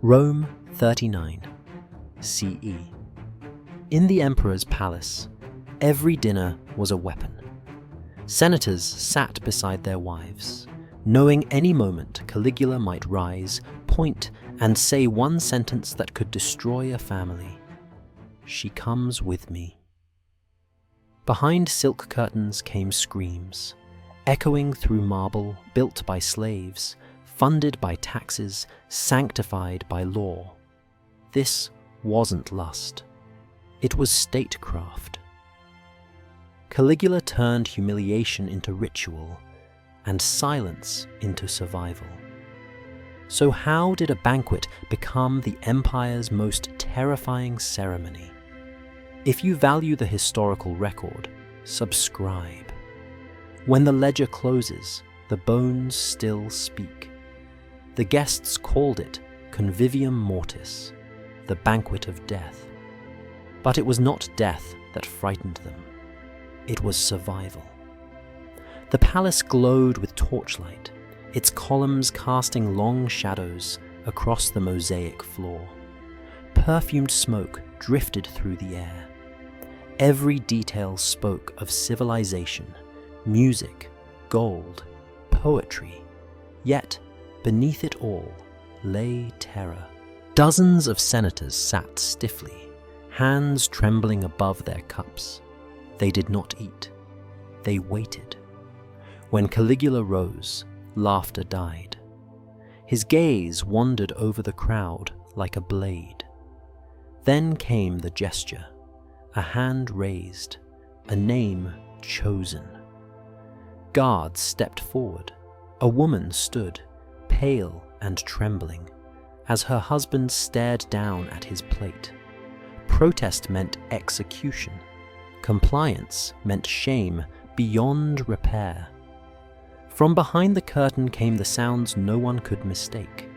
Rome 39 CE. In the emperor's palace, every dinner was a weapon. Senators sat beside their wives, knowing any moment Caligula might rise, point, and say one sentence that could destroy a family. "She comes with me." Behind silk curtains came screams, echoing through marble built by slaves, funded by taxes, sanctified by law. This wasn't lust. It was statecraft. Caligula turned humiliation into ritual and silence into survival. So how did a banquet become the empire's most terrifying ceremony? If you value the historical record, subscribe. When the ledger closes, the bones still speak. The guests called it convivium mortis, the banquet of death. But it was not death that frightened them. It was survival. The palace glowed with torchlight, its columns casting long shadows across the mosaic floor. Perfumed smoke drifted through the air. Every detail spoke of civilization, music, gold, poetry. Yet, beneath it all lay terror. Dozens of senators sat stiffly, hands trembling above their cups. They did not eat. They waited. When Caligula rose, laughter died. His gaze wandered over the crowd like a blade. Then came the gesture, a hand raised, a name chosen. Guards stepped forward. A woman stood, pale and trembling, as her husband stared down at his plate. Protest meant execution. Compliance meant shame beyond repair. From behind the curtain came the sounds no one could mistake.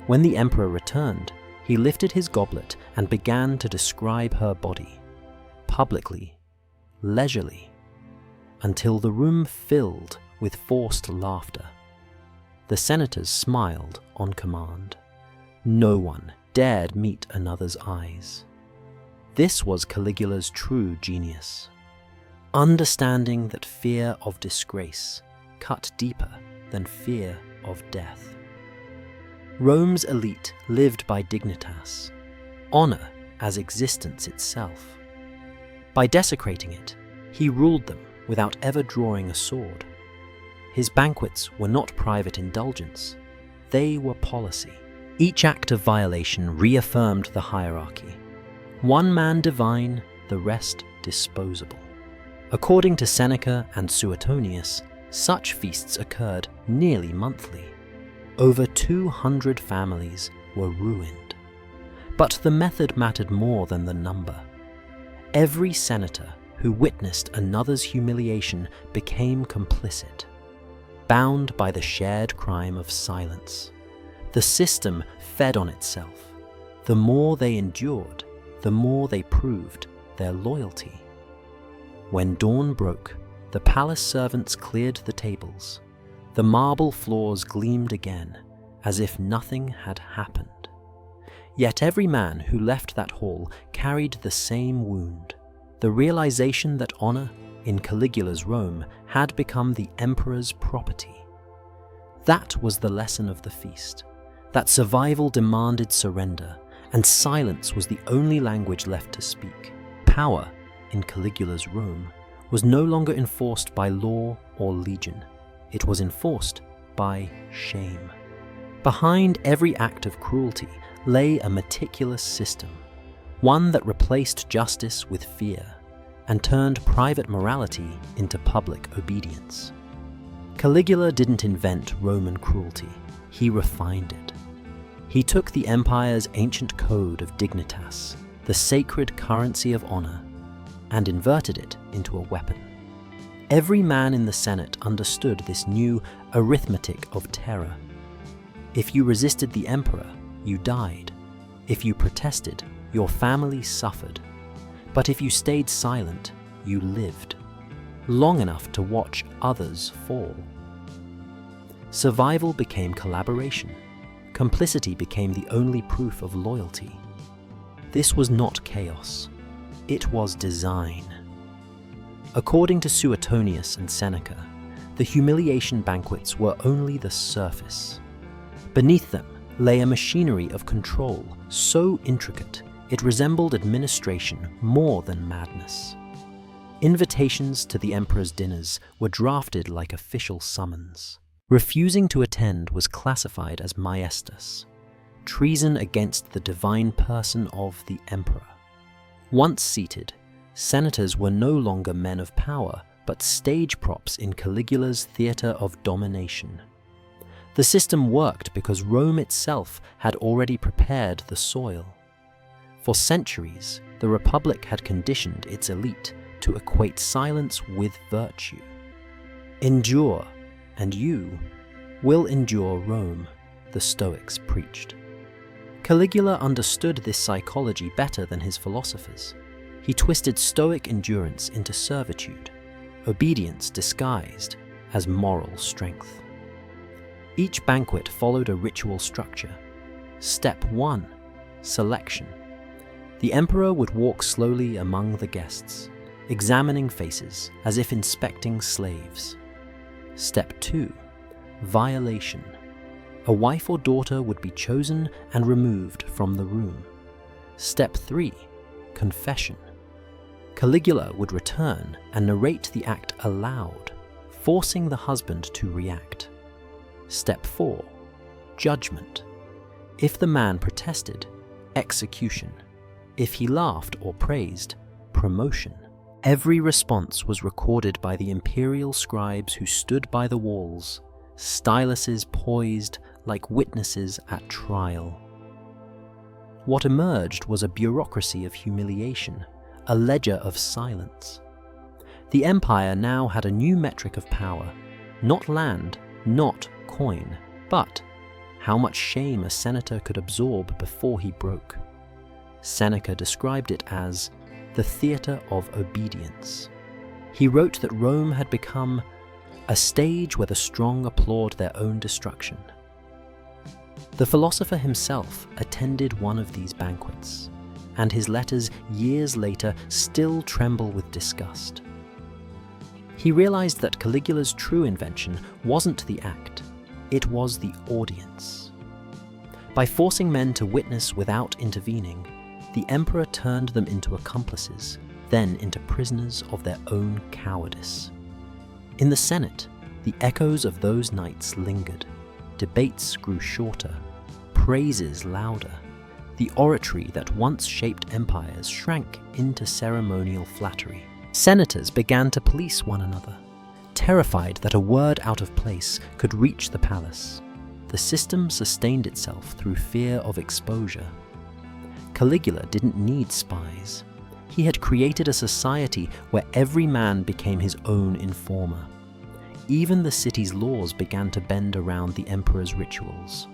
When the emperor returned, he lifted his goblet and began to describe her body, publicly, leisurely, until the room filled with forced laughter. The senators smiled on command. No one dared meet another's eyes. This was Caligula's true genius. Understanding that fear of disgrace cut deeper than fear of death. Rome's elite lived by dignitas, honor as existence itself. By desecrating it, he ruled them without ever drawing a sword. His banquets were not private indulgence, they were policy. Each act of violation reaffirmed the hierarchy. One man divine, the rest disposable. According to Seneca and Suetonius, such feasts occurred nearly monthly. Over 200 families were ruined. But the method mattered more than the number. Every senator who witnessed another's humiliation became complicit, bound by the shared crime of silence. The system fed on itself. The more they endured, the more they proved their loyalty. When dawn broke, the palace servants cleared the tables. The marble floors gleamed again, as if nothing had happened. Yet every man who left that hall carried the same wound, the realization that honor, in Caligula's Rome, had become the emperor's property. That was the lesson of the feast, that survival demanded surrender, and silence was the only language left to speak. Power, in Caligula's Rome, was no longer enforced by law or legion. It was enforced by shame. Behind every act of cruelty lay a meticulous system, one that replaced justice with fear and turned private morality into public obedience. Caligula didn't invent Roman cruelty, he refined it. He took the empire's ancient code of dignitas, the sacred currency of honor, and inverted it into a weapon. Every man in the Senate understood this new arithmetic of terror. If you resisted the emperor, you died. If you protested, your family suffered. But if you stayed silent, you lived, long enough to watch others fall. Survival became collaboration. complicity became the only proof of loyalty. This was not chaos, it was design. According to Suetonius and Seneca, the humiliation banquets were only the surface. Beneath them lay a machinery of control so intricate it resembled administration more than madness. Invitations to the emperor's dinners were drafted like official summons. Refusing to attend was classified as maiestas, treason against the divine person of the emperor. Once seated, senators were no longer men of power, but stage props in Caligula's theatre of domination. The system worked because Rome itself had already prepared the soil. For centuries, the Republic had conditioned its elite to equate silence with virtue. Endure, and you will endure Rome, the Stoics preached. Caligula understood this psychology better than his philosophers. He twisted Stoic endurance into servitude, obedience disguised as moral strength. Each banquet followed a ritual structure. Step 1. Selection. The emperor would walk slowly among the guests, examining faces as if inspecting slaves. Step 2. Violation. A wife or daughter would be chosen and removed from the room. Step 3. Confession. Caligula would return and narrate the act aloud, forcing the husband to react. Step 4. Judgment. If the man protested, execution. If he laughed or praised, promotion. Every response was recorded by the imperial scribes who stood by the walls, styluses poised like witnesses at trial. What emerged was a bureaucracy of humiliation, a ledger of silence. The empire now had a new metric of power, not land, not coin, but how much shame a senator could absorb before he broke. Seneca described it as the theatre of obedience. He wrote that Rome had become a stage where the strong applaud their own destruction. The philosopher himself attended one of these banquets, and his letters years later still tremble with disgust. He realized that Caligula's true invention wasn't the act, it was the audience. By forcing men to witness without intervening, the emperor turned them into accomplices, then into prisoners of their own cowardice. In the Senate, the echoes of those nights lingered. Debates grew shorter, praises louder. The oratory that once shaped empires shrank into ceremonial flattery. Senators began to police one another, terrified that a word out of place could reach the palace. The system sustained itself through fear of exposure. Caligula didn't need spies. He had created a society where every man became his own informer. Even the city's laws began to bend around the emperor's rituals.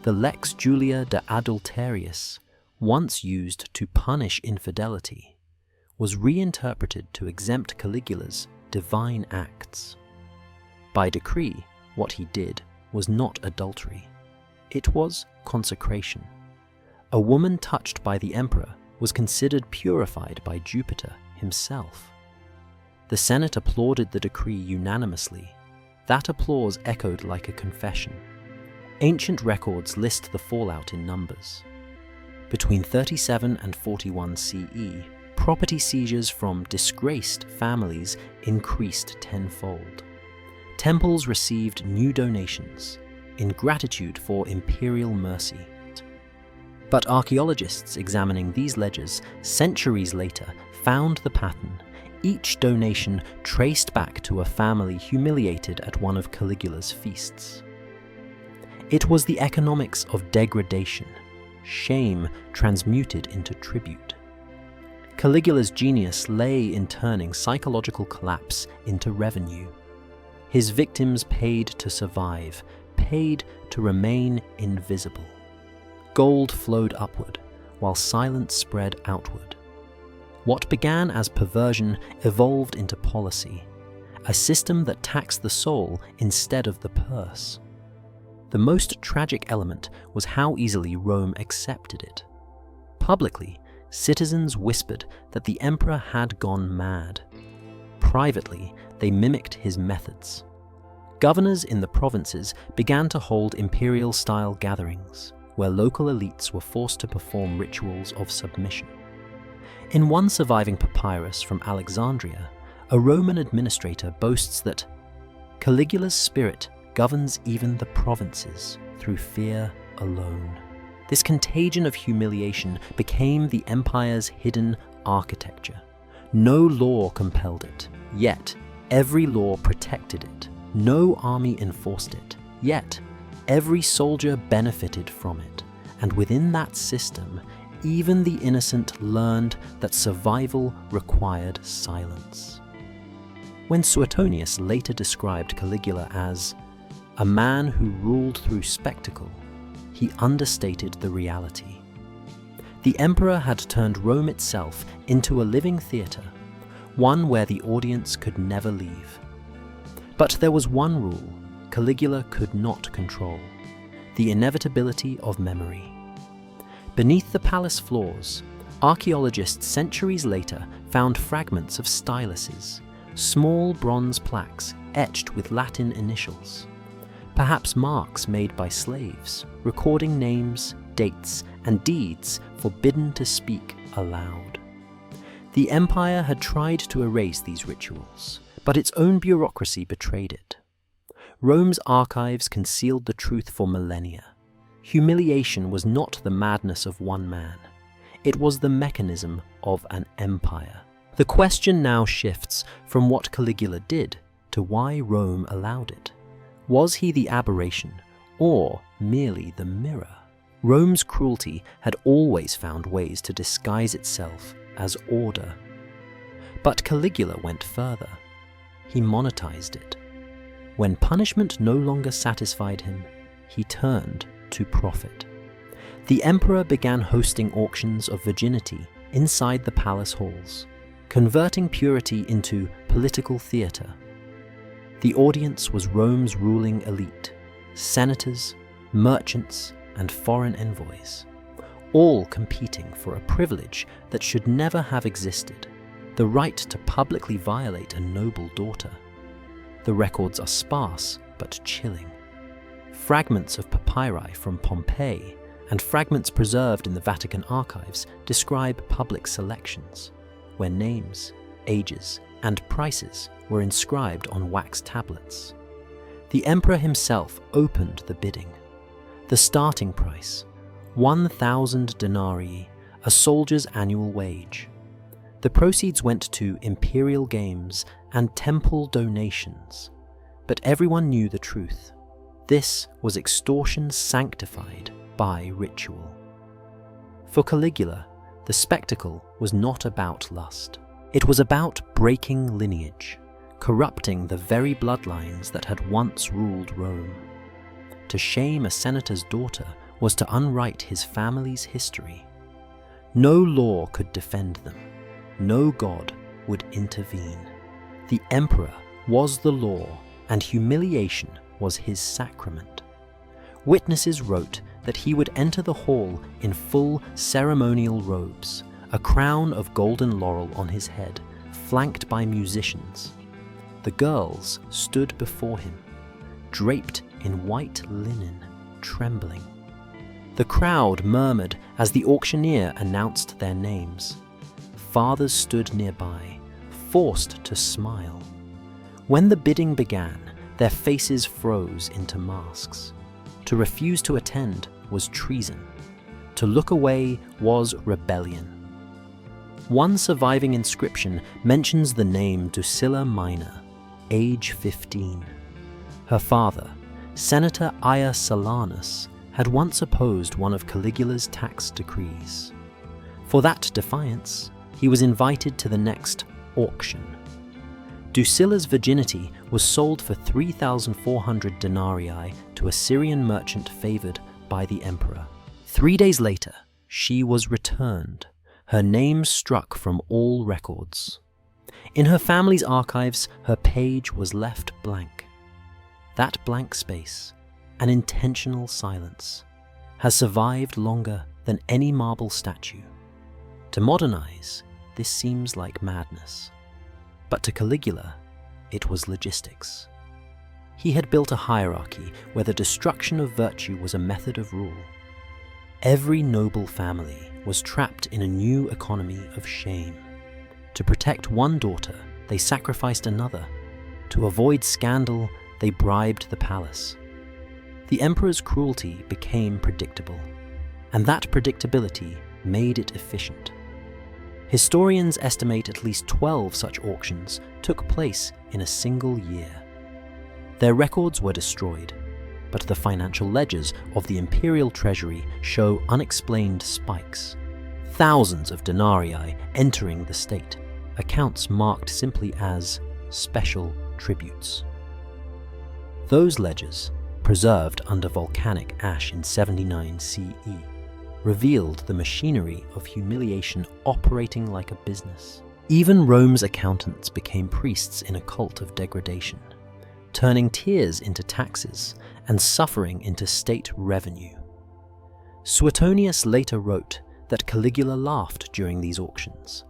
The Lex Julia de Adulterius, once used to punish infidelity, was reinterpreted to exempt Caligula's divine acts. By decree, what he did was not adultery. It was consecration. A woman touched by the emperor was considered purified by Jupiter himself. The Senate applauded the decree unanimously. That applause echoed like a confession. Ancient records list the fallout in numbers. Between 37 and 41 CE, property seizures from disgraced families increased tenfold. Temples received new donations in gratitude for imperial mercy. But archaeologists examining these ledgers centuries later found the pattern, each donation traced back to a family humiliated at one of Caligula's feasts. It was the economics of degradation, shame transmuted into tribute. Caligula's genius lay in turning psychological collapse into revenue. His victims paid to survive, paid to remain invisible. Gold flowed upward, while silence spread outward. What began as perversion evolved into policy, a system that taxed the soul instead of the purse. The most tragic element was how easily Rome accepted it. Publicly, citizens whispered that the emperor had gone mad. Privately, they mimicked his methods. Governors in the provinces began to hold imperial-style gatherings, where local elites were forced to perform rituals of submission. In one surviving papyrus from Alexandria, a Roman administrator boasts that Caligula's spirit governs even the provinces through fear alone. This contagion of humiliation became the empire's hidden architecture. No law compelled it, yet every law protected it. No army enforced it, yet every soldier benefited from it. And within that system, even the innocent learned that survival required silence. When Suetonius later described Caligula as a man who ruled through spectacle, he understated the reality. The emperor had turned Rome itself into a living theatre, one where the audience could never leave. But there was one rule Caligula could not control: the inevitability of memory. Beneath the palace floors, archaeologists centuries later found fragments of styluses, small bronze plaques etched with Latin initials. Perhaps marks made by slaves, recording names, dates, and deeds forbidden to speak aloud. The empire had tried to erase these rituals, but its own bureaucracy betrayed it. Rome's archives concealed the truth for millennia. Humiliation was not the madness of one man. It was the mechanism of an empire. The question now shifts from what Caligula did to why Rome allowed it. Was he the aberration, or merely the mirror? Rome's cruelty had always found ways to disguise itself as order. But Caligula went further. He monetized it. When punishment no longer satisfied him, he turned to profit. The emperor began hosting auctions of virginity inside the palace halls, converting purity into political theatre. The audience was Rome's ruling elite, senators, merchants, and foreign envoys, all competing for a privilege that should never have existed: the right to publicly violate a noble daughter. The records are sparse but chilling. Fragments of papyri from Pompeii and fragments preserved in the Vatican archives describe public selections, where names, ages, and prices were inscribed on wax tablets. The emperor himself opened the bidding. The starting price, 1,000 denarii, a soldier's annual wage. The proceeds went to imperial games and temple donations. But everyone knew the truth. This was extortion sanctified by ritual. For Caligula, the spectacle was not about lust. It was about breaking lineage, corrupting the very bloodlines that had once ruled Rome. To shame a senator's daughter was to unwrite his family's history. No law could defend them. No god would intervene. The emperor was the law, and humiliation was his sacrament. Witnesses wrote that he would enter the hall in full ceremonial robes, a crown of golden laurel on his head, flanked by musicians. The girls stood before him, draped in white linen, trembling. The crowd murmured as the auctioneer announced their names. Fathers stood nearby, forced to smile. When the bidding began, their faces froze into masks. To refuse to attend was treason. To look away was rebellion. One surviving inscription mentions the name Drusilla Minor, age 15. Her father, Senator Aia Silanus, had once opposed one of Caligula's tax decrees. For that defiance, he was invited to the next auction. Drusilla's virginity was sold for 3,400 denarii to a Syrian merchant favored by the emperor. 3 days later, she was returned, her name struck from all records. In her family's archives, her page was left blank. That blank space, an intentional silence, has survived longer than any marble statue. To modernize, this seems like madness. But to Caligula, it was logistics. He had built a hierarchy where the destruction of virtue was a method of rule. Every noble family was trapped in a new economy of shame. To protect one daughter, they sacrificed another. To avoid scandal, they bribed the palace. The emperor's cruelty became predictable, and that predictability made it efficient. Historians estimate at least 12 such auctions took place in a single year. Their records were destroyed, but the financial ledgers of the imperial treasury show unexplained spikes. Thousands of denarii entering the state, accounts marked simply as special tributes. Those ledgers, preserved under volcanic ash in 79 CE, revealed the machinery of humiliation operating like a business. Even Rome's accountants became priests in a cult of degradation, turning tears into taxes and suffering into state revenue. Suetonius later wrote that Caligula laughed during these auctions,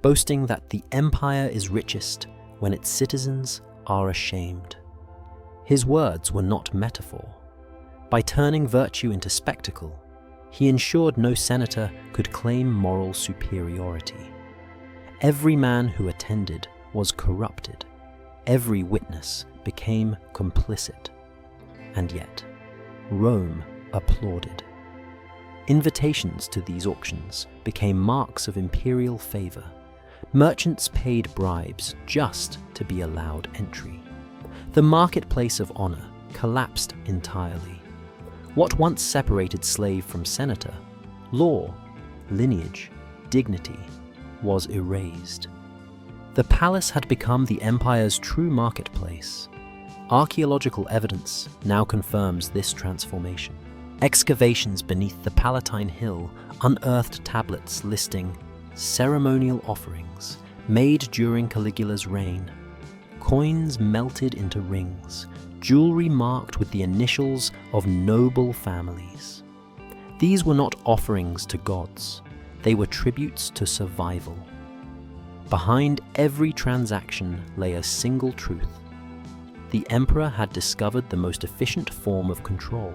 boasting that the empire is richest when its citizens are ashamed. His words were not metaphor. By turning virtue into spectacle, he ensured no senator could claim moral superiority. Every man who attended was corrupted. Every witness became complicit. And yet, Rome applauded. Invitations to these auctions became marks of imperial favor. Merchants paid bribes just to be allowed entry. The marketplace of honor collapsed entirely. What once separated slave from senator, law, lineage, dignity, was erased. The palace had become the empire's true marketplace. Archaeological evidence now confirms this transformation. Excavations beneath the Palatine hill unearthed tablets listing ceremonial offerings made during Caligula's reign, coins melted into rings, jewelry marked with the initials of noble families. These were not offerings to gods, they were tributes to survival. Behind every transaction lay a single truth. The emperor had discovered the most efficient form of control,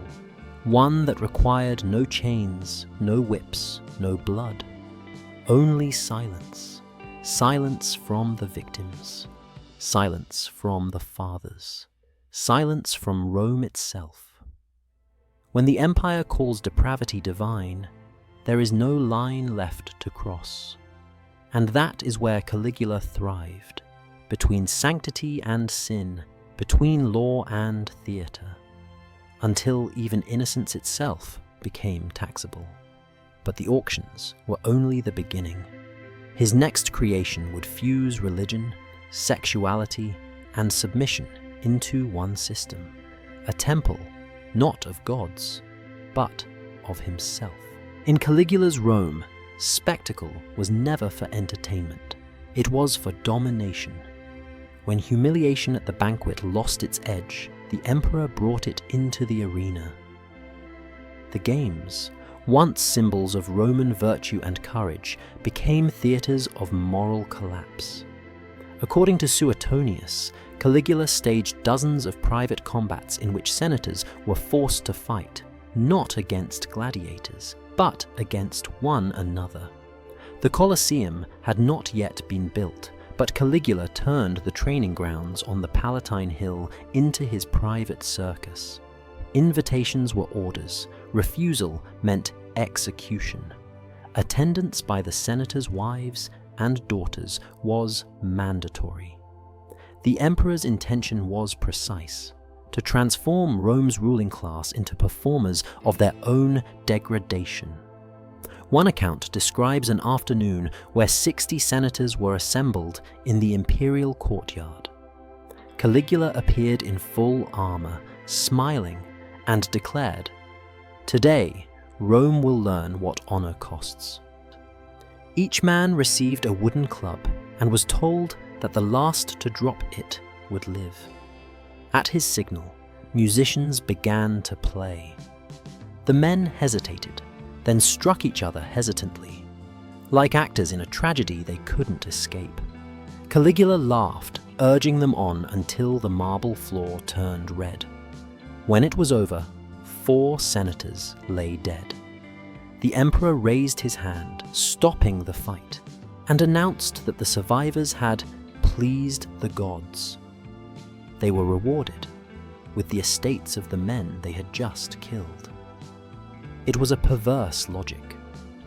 one that required no chains, no whips, no blood. Only silence. Silence from the victims. Silence from the fathers. Silence from Rome itself. When the empire calls depravity divine, there is no line left to cross. And that is where Caligula thrived, between sanctity and sin, between law and theatre, until even innocence itself became taxable. But the auctions were only the beginning. His next creation would fuse religion, sexuality, and submission into one system, a temple not of gods, but of himself. In Caligula's Rome, spectacle was never for entertainment, it was for domination. When humiliation at the banquet lost its edge, the emperor brought it into the arena. The games, once symbols of Roman virtue and courage, became theatres of moral collapse. According to Suetonius, Caligula staged dozens of private combats in which senators were forced to fight, not against gladiators, but against one another. The Colosseum had not yet been built, but Caligula turned the training grounds on the Palatine hill into his private circus. Invitations were orders, refusal meant execution. Attendance by the senators' wives and daughters was mandatory. The emperor's intention was precise: to transform Rome's ruling class into performers of their own degradation. One account describes an afternoon where 60 senators were assembled in the imperial courtyard. Caligula appeared in full armor, smiling, and declared, "Today, Rome will learn what honor costs." Each man received a wooden club and was told that the last to drop it would live. At his signal, musicians began to play. The men hesitated, then struck each other hesitantly. Like actors in a tragedy they couldn't escape. Caligula laughed, urging them on until the marble floor turned red. When it was over, 4 senators lay dead. The emperor raised his hand, stopping the fight, and announced that the survivors had pleased the gods. They were rewarded with the estates of the men they had just killed. It was a perverse logic,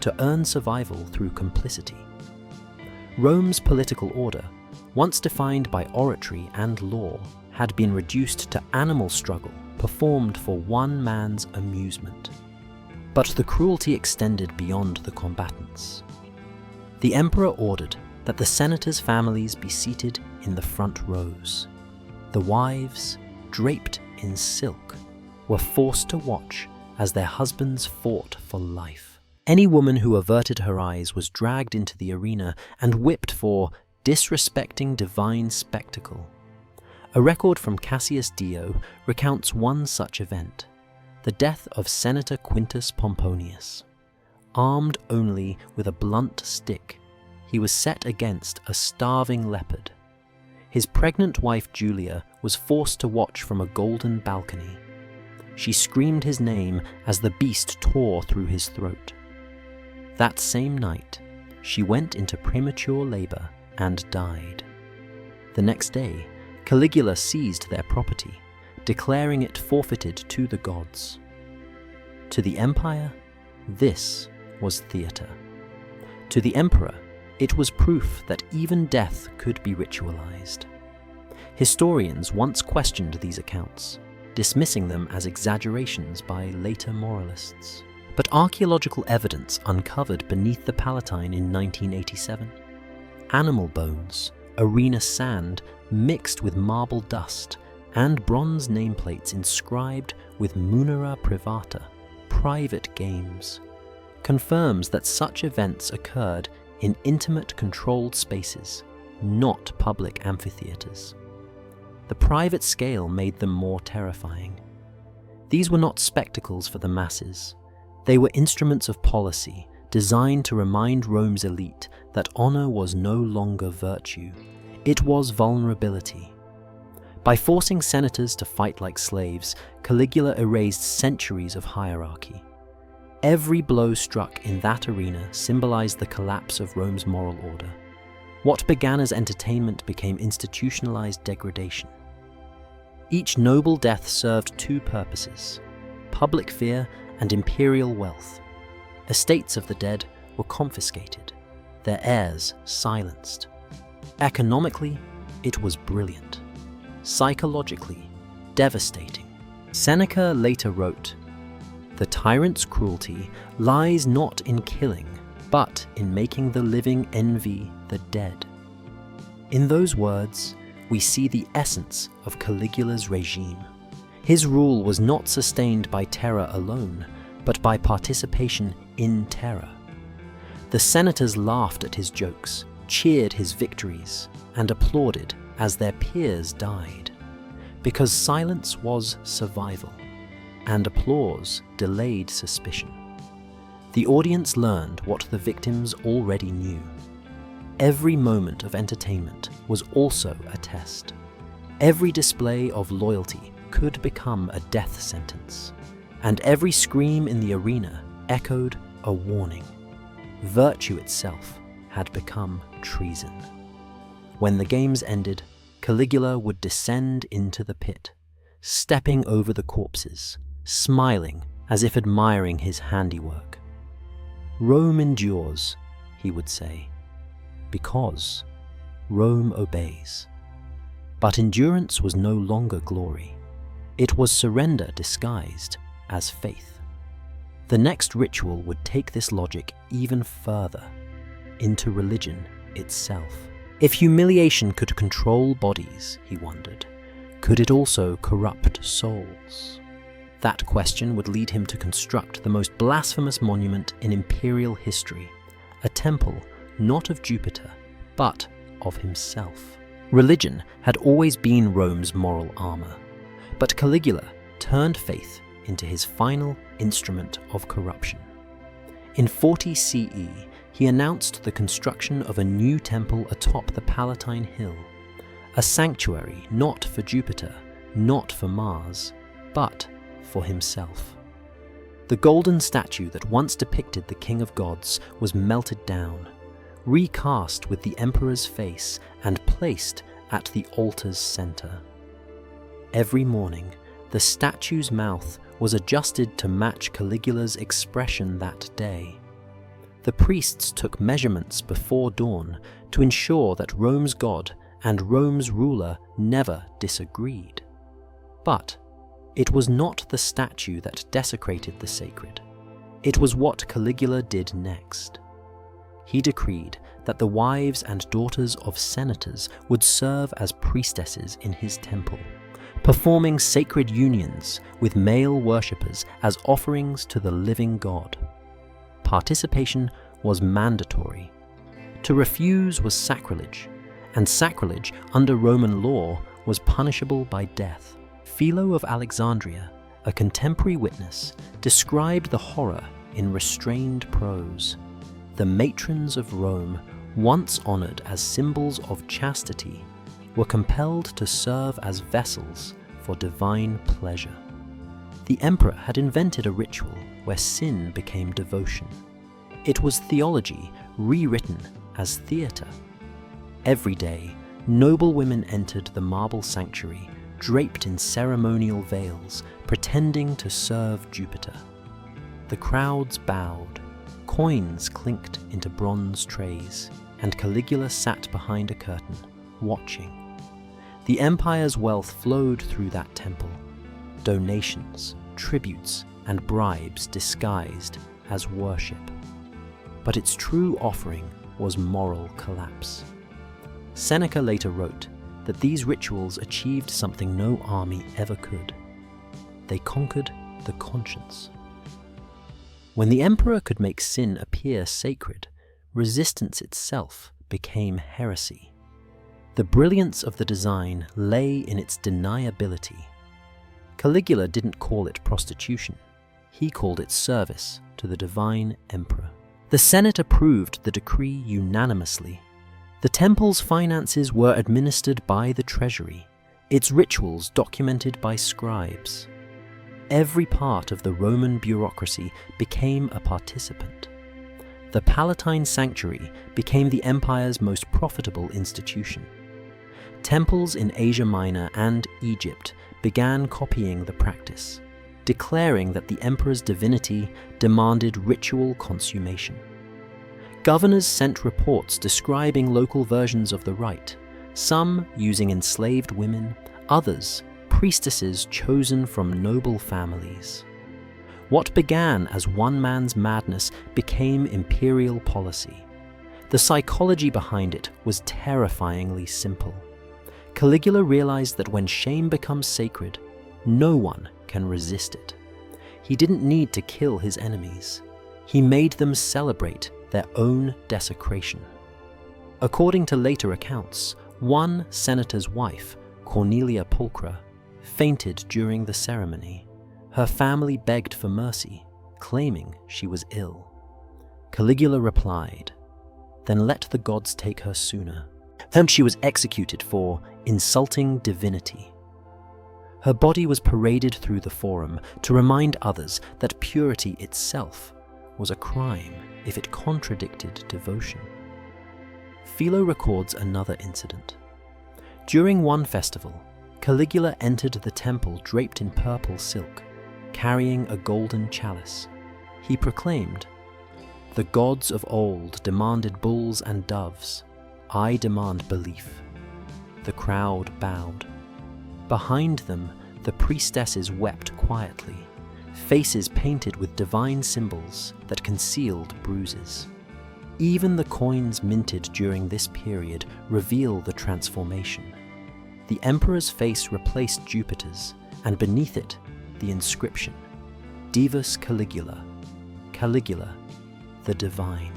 to earn survival through complicity. Rome's political order, once defined by oratory and law, had been reduced to animal struggle performed for one man's amusement. But the cruelty extended beyond the combatants. The emperor ordered that the senators' families be seated in the front rows. The wives, draped in silk, were forced to watch as their husbands fought for life. Any woman who averted her eyes was dragged into the arena and whipped for disrespecting divine spectacle. A record from Cassius Dio recounts one such event, the death of Senator Quintus Pomponius. Armed only with a blunt stick, he was set against a starving leopard. His pregnant wife Julia was forced to watch from a golden balcony. She screamed his name as the beast tore through his throat. That same night, she went into premature labor and died. The next day, Caligula seized their property, declaring it forfeited to the gods. To the empire, this was theatre. To the emperor, it was proof that even death could be ritualized. Historians once questioned these accounts, dismissing them as exaggerations by later moralists. But archaeological evidence uncovered beneath the Palatine in 1987. Animal bones, arena sand mixed with marble dust, and bronze nameplates inscribed with munera privata, private games, confirms that such events occurred in intimate controlled spaces, not public amphitheaters. The private scale made them more terrifying. These were not spectacles for the masses. They were instruments of policy designed to remind Rome's elite that honor was no longer virtue. It was vulnerability. By forcing senators to fight like slaves, Caligula erased centuries of hierarchy. Every blow struck in that arena symbolized the collapse of Rome's moral order. What began as entertainment became institutionalized degradation. Each noble death served 2 purposes: public fear and imperial wealth. Estates of the dead were confiscated, their heirs silenced. Economically, it was brilliant. Psychologically, devastating. Seneca later wrote, "The tyrant's cruelty lies not in killing, but in making the living envy the dead." In those words, we see the essence of Caligula's regime. His rule was not sustained by terror alone, but by participation in terror. The senators laughed at his jokes, cheered his victories, and applauded as their peers died, because silence was survival, and applause delayed suspicion. The audience learned what the victims already knew. Every moment of entertainment was also a test. Every display of loyalty could become a death sentence, and every scream in the arena echoed a warning. Virtue itself had become treason. When the games ended, Caligula would descend into the pit, stepping over the corpses, smiling as if admiring his handiwork. "Rome endures," he would say, "because Rome obeys." But endurance was no longer glory. It was surrender disguised as faith. The next ritual would take this logic even further, into religion itself. If humiliation could control bodies, he wondered, could it also corrupt souls? That question would lead him to construct the most blasphemous monument in imperial history, a temple not of Jupiter, but of himself. Religion had always been Rome's moral armor, But Caligula turned faith into his final instrument of corruption. In 40 CE, he announced the construction of a new temple atop the Palatine hill, a sanctuary not for Jupiter, not for Mars, but for himself. The golden statue that once depicted the King of Gods was melted down, recast with the emperor's face and placed at the altar's center. Every morning, the statue's mouth was adjusted to match Caligula's expression that day. The priests took measurements before dawn to ensure that Rome's god and Rome's ruler never disagreed. But it was not the statue that desecrated the sacred. It was what Caligula did next. He decreed that the wives and daughters of senators would serve as priestesses in his temple, performing sacred unions with male worshippers as offerings to the living God. Participation was mandatory. To refuse was sacrilege, and sacrilege under Roman law was punishable by death. Philo of Alexandria, a contemporary witness, described the horror in restrained prose. The matrons of Rome, once honored as symbols of chastity, were compelled to serve as vessels for divine pleasure. The emperor had invented a ritual where sin became devotion. It was theology rewritten as theater. Every day, noble women entered the marble sanctuary, draped in ceremonial veils, pretending to serve Jupiter. The crowds bowed, coins clinked into bronze trays, and Caligula sat behind a curtain, watching. The empire's wealth flowed through that temple, donations, tributes, and bribes disguised as worship. But its true offering was moral collapse. Seneca later wrote that these rituals achieved something no army ever could. They conquered the conscience. When the emperor could make sin appear sacred, resistance itself became heresy. The brilliance of the design lay in its deniability. Caligula didn't call it prostitution. He called it service to the divine emperor. The Senate approved the decree unanimously. The temple's finances were administered by the treasury, its rituals documented by scribes. Every part of the Roman bureaucracy became a participant. The Palatine sanctuary became the empire's most profitable institution. Temples in Asia Minor and Egypt began copying the practice, declaring that the emperor's divinity demanded ritual consummation. Governors sent reports describing local versions of the rite, some using enslaved women, others priestesses chosen from noble families. What began as one man's madness became imperial policy. The psychology behind it was terrifyingly simple. Caligula realized that when shame becomes sacred, no one can resist it. He didn't need to kill his enemies. He made them celebrate their own desecration. According to later accounts, one senator's wife, Cornelia Pulchra, fainted during the ceremony. Her family begged for mercy, claiming she was ill. Caligula replied, "Then let the gods take her sooner." And she was executed for insulting divinity. Her body was paraded through the forum to remind others that purity itself was a crime if it contradicted devotion. Philo records another incident. During one festival, Caligula entered the temple draped in purple silk, carrying a golden chalice. He proclaimed, "The gods of old demanded bulls and doves. I demand belief." The crowd bowed. Behind them, the priestesses wept quietly, faces painted with divine symbols that concealed bruises. Even the coins minted during this period reveal the transformation. The emperor's face replaced Jupiter's, and beneath it, the inscription, Divus Caligula, Caligula, the divine.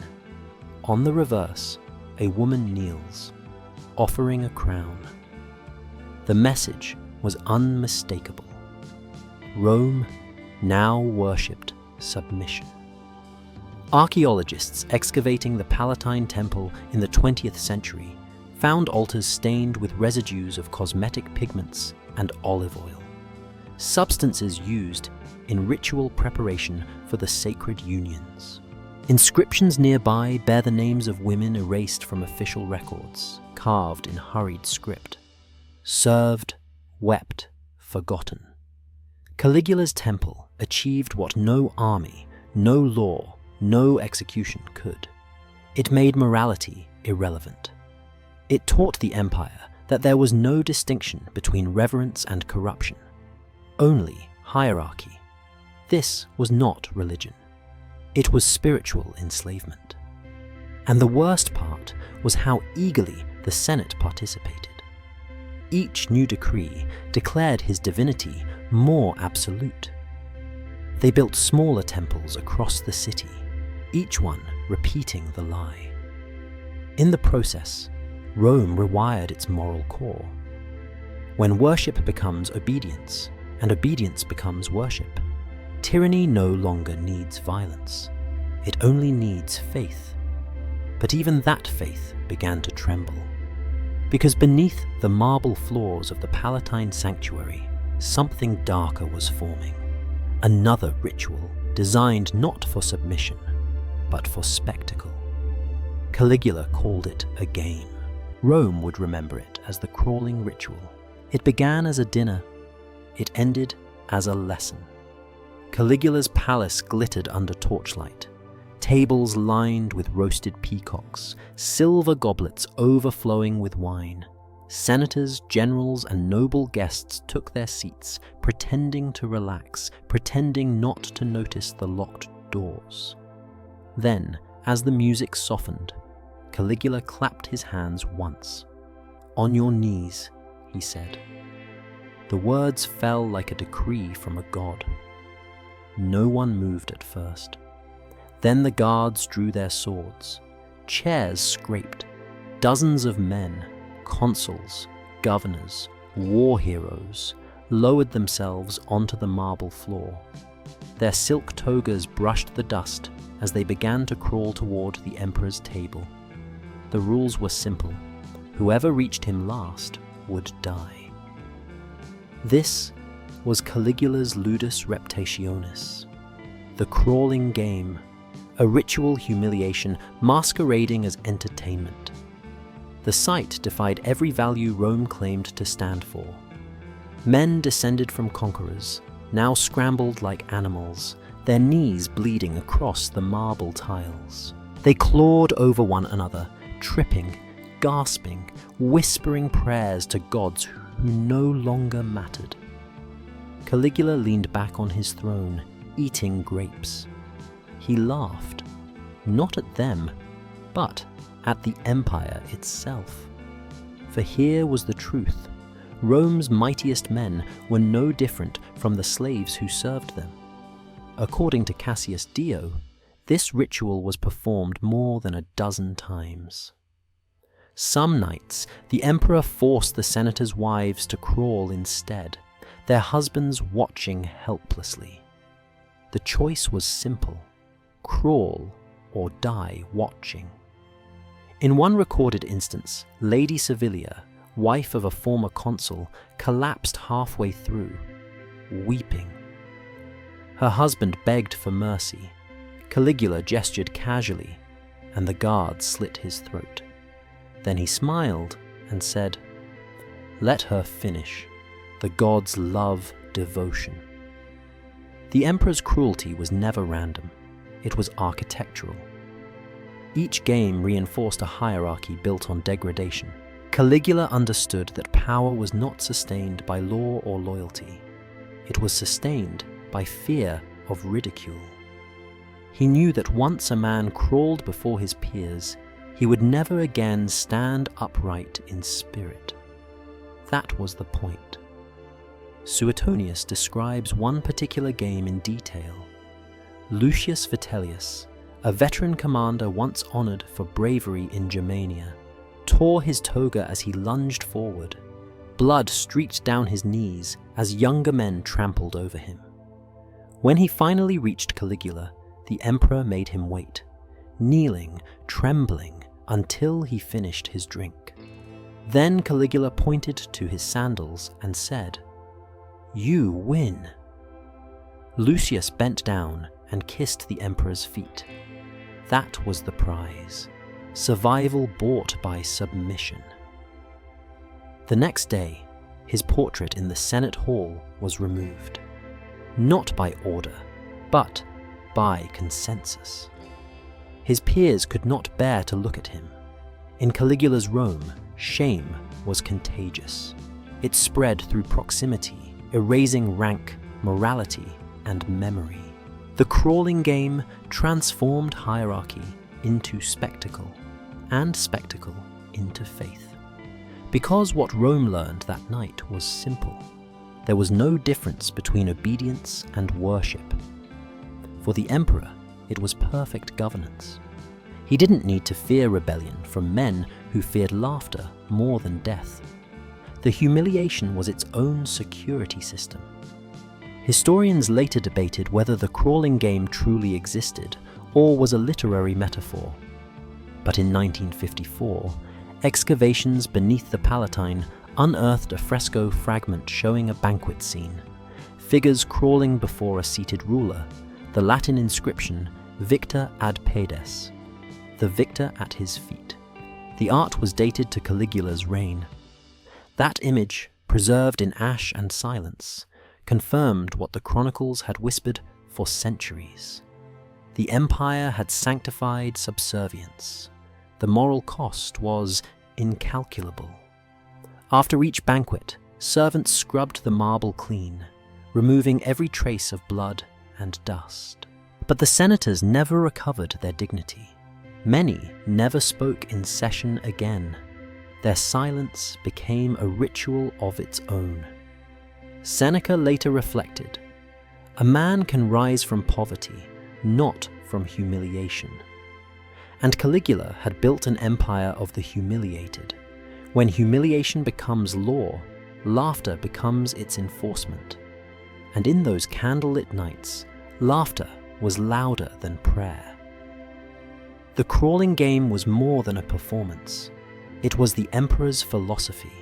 On the reverse, a woman kneels, offering a crown. The message was unmistakable. Rome now worshipped submission. Archaeologists excavating the Palatine temple in the 20th century found altars stained with residues of cosmetic pigments and olive oil, substances used in ritual preparation for the sacred unions. Inscriptions nearby bear the names of women erased from official records, carved in hurried script. Served, wept, forgotten. Caligula's temple achieved what no army, no law, no execution could. It made morality irrelevant. It taught the empire that there was no distinction between reverence and corruption, only hierarchy. This was not religion. It was spiritual enslavement. And the worst part was how eagerly the Senate participated. Each new decree declared his divinity more absolute. They built smaller temples across the city, each one repeating the lie. In the process, Rome rewired its moral core. When worship becomes obedience, and obedience becomes worship, tyranny no longer needs violence. It only needs faith. But even that faith began to tremble. Because beneath the marble floors of the Palatine sanctuary, something darker was forming. Another ritual designed not for submission, but for spectacle. Caligula called it a game. Rome would remember it as the crawling ritual. It began as a dinner. It ended as a lesson. Caligula's palace glittered under torchlight. Tables lined with roasted peacocks, silver goblets overflowing with wine. Senators, generals, and noble guests took their seats, pretending to relax, pretending not to notice the locked doors. Then, as the music softened, Caligula clapped his hands once. "On your knees," he said. The words fell like a decree from a god. No one moved at first. Then the guards drew their swords. Chairs scraped. Dozens of men, consuls, governors, war heroes, lowered themselves onto the marble floor. Their silk togas brushed the dust as they began to crawl toward the emperor's table. The rules were simple. Whoever reached him last would die. This was Caligula's ludus reptationis, the crawling game, a ritual humiliation masquerading as entertainment. The sight defied every value Rome claimed to stand for. Men descended from conquerors, now scrambled like animals, their knees bleeding across the marble tiles. They clawed over one another, tripping, gasping, whispering prayers to gods who no longer mattered. Caligula leaned back on his throne, eating grapes. He laughed, not at them, but at the empire itself. For here was the truth. Rome's mightiest men were no different from the slaves who served them. According to Cassius Dio, this ritual was performed more than a dozen times. Some nights, the emperor forced the senators' wives to crawl instead, their husbands watching helplessly. The choice was simple: crawl or die watching. In one recorded instance, Lady Servilia, wife of a former consul, collapsed halfway through, weeping. Her husband begged for mercy. Caligula gestured casually, and the guard slit his throat. Then he smiled and said, "Let her finish. The gods love devotion." The emperor's cruelty was never random. It was architectural. Each game reinforced a hierarchy built on degradation. Caligula understood that power was not sustained by law or loyalty. It was sustained by fear of ridicule. He knew that once a man crawled before his peers, he would never again stand upright in spirit. That was the point. Suetonius describes one particular game in detail. Lucius Vitellius, a veteran commander once honored for bravery in Germania, tore his toga as he lunged forward. Blood streaked down his knees as younger men trampled over him. When he finally reached Caligula, the emperor made him wait, kneeling, trembling, until he finished his drink. Then Caligula pointed to his sandals and said, "You win." Lucius bent down and kissed the emperor's feet. That was the prize. Survival bought by submission. The next day, his portrait in the Senate Hall was removed. Not by order, but by consensus. His peers could not bear to look at him. In Caligula's Rome, shame was contagious. It spread through proximity, erasing rank, morality, and memory. The crawling game transformed hierarchy into spectacle, and spectacle into faith. Because what Rome learned that night was simple. There was no difference between obedience and worship. For the emperor, it was perfect governance. He didn't need to fear rebellion from men who feared laughter more than death. The humiliation was its own security system. Historians later debated whether the crawling game truly existed or was a literary metaphor. But in 1954, excavations beneath the Palatine unearthed a fresco fragment showing a banquet scene, figures crawling before a seated ruler, the Latin inscription Victor ad pedes, the victor at his feet. The art was dated to Caligula's reign. That image, preserved in ash and silence, confirmed what the chronicles had whispered for centuries. The empire had sanctified subservience. The moral cost was incalculable. After each banquet, servants scrubbed the marble clean, removing every trace of blood and dust. But the senators never recovered their dignity. Many never spoke in session again. Their silence became a ritual of its own. Seneca later reflected, "A man can rise from poverty, not from humiliation." And Caligula had built an empire of the humiliated. When humiliation becomes law, laughter becomes its enforcement. And in those candlelit nights, laughter was louder than prayer. The crawling game was more than a performance. It was the emperor's philosophy.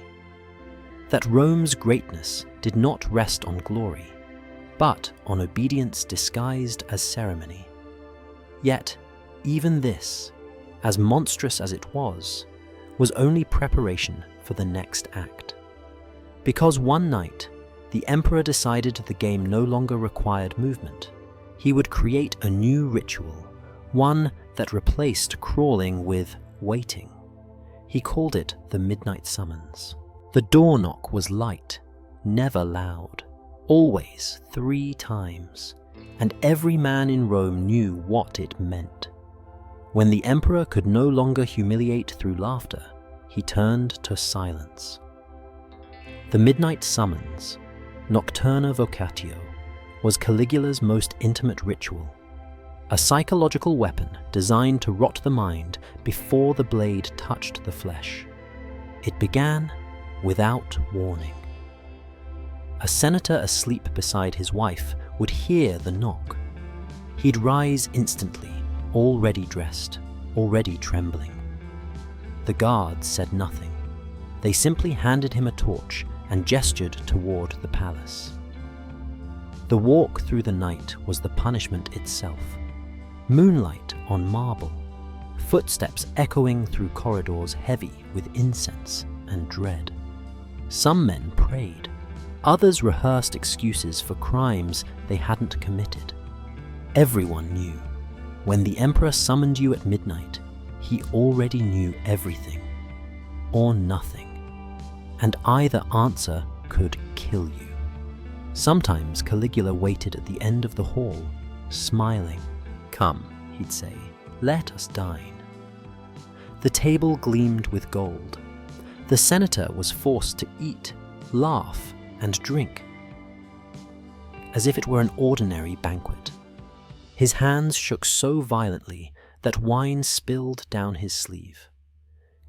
That Rome's greatness did not rest on glory, but on obedience disguised as ceremony. Yet, even this, as monstrous as it was only preparation for the next act. Because one night, the emperor decided the game no longer required movement. He would create a new ritual, one that replaced crawling with waiting. He called it the midnight summons. The door knock was light, never loud, always 3 times, and every man in Rome knew what it meant. When the emperor could no longer humiliate through laughter, he turned to silence. The midnight summons, Nocturna Vocatio, was Caligula's most intimate ritual, a psychological weapon designed to rot the mind before the blade touched the flesh. It began without warning. A senator asleep beside his wife would hear the knock. He'd rise instantly, already dressed, already trembling. The guards said nothing. They simply handed him a torch and gestured toward the palace. The walk through the night was the punishment itself. Moonlight on marble, footsteps echoing through corridors heavy with incense and dread. Some men prayed. Others rehearsed excuses for crimes they hadn't committed. Everyone knew. When the emperor summoned you at midnight, he already knew everything, or nothing, and either answer could kill you. Sometimes Caligula waited at the end of the hall, smiling. "Come," he'd say, "let us dine." The table gleamed with gold. The senator was forced to eat, laugh, and drink, as if it were an ordinary banquet. His hands shook so violently that wine spilled down his sleeve.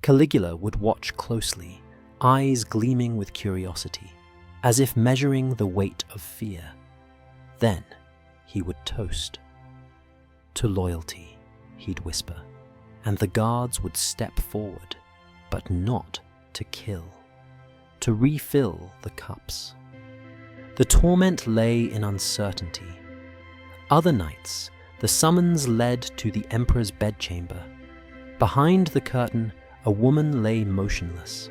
Caligula would watch closely, eyes gleaming with curiosity, as if measuring the weight of fear. Then he would toast. To loyalty, he'd whisper, and the guards would step forward, but not to kill, to refill the cups. The torment lay in uncertainty. Other nights, the summons led to the emperor's bedchamber. Behind the curtain, a woman lay motionless,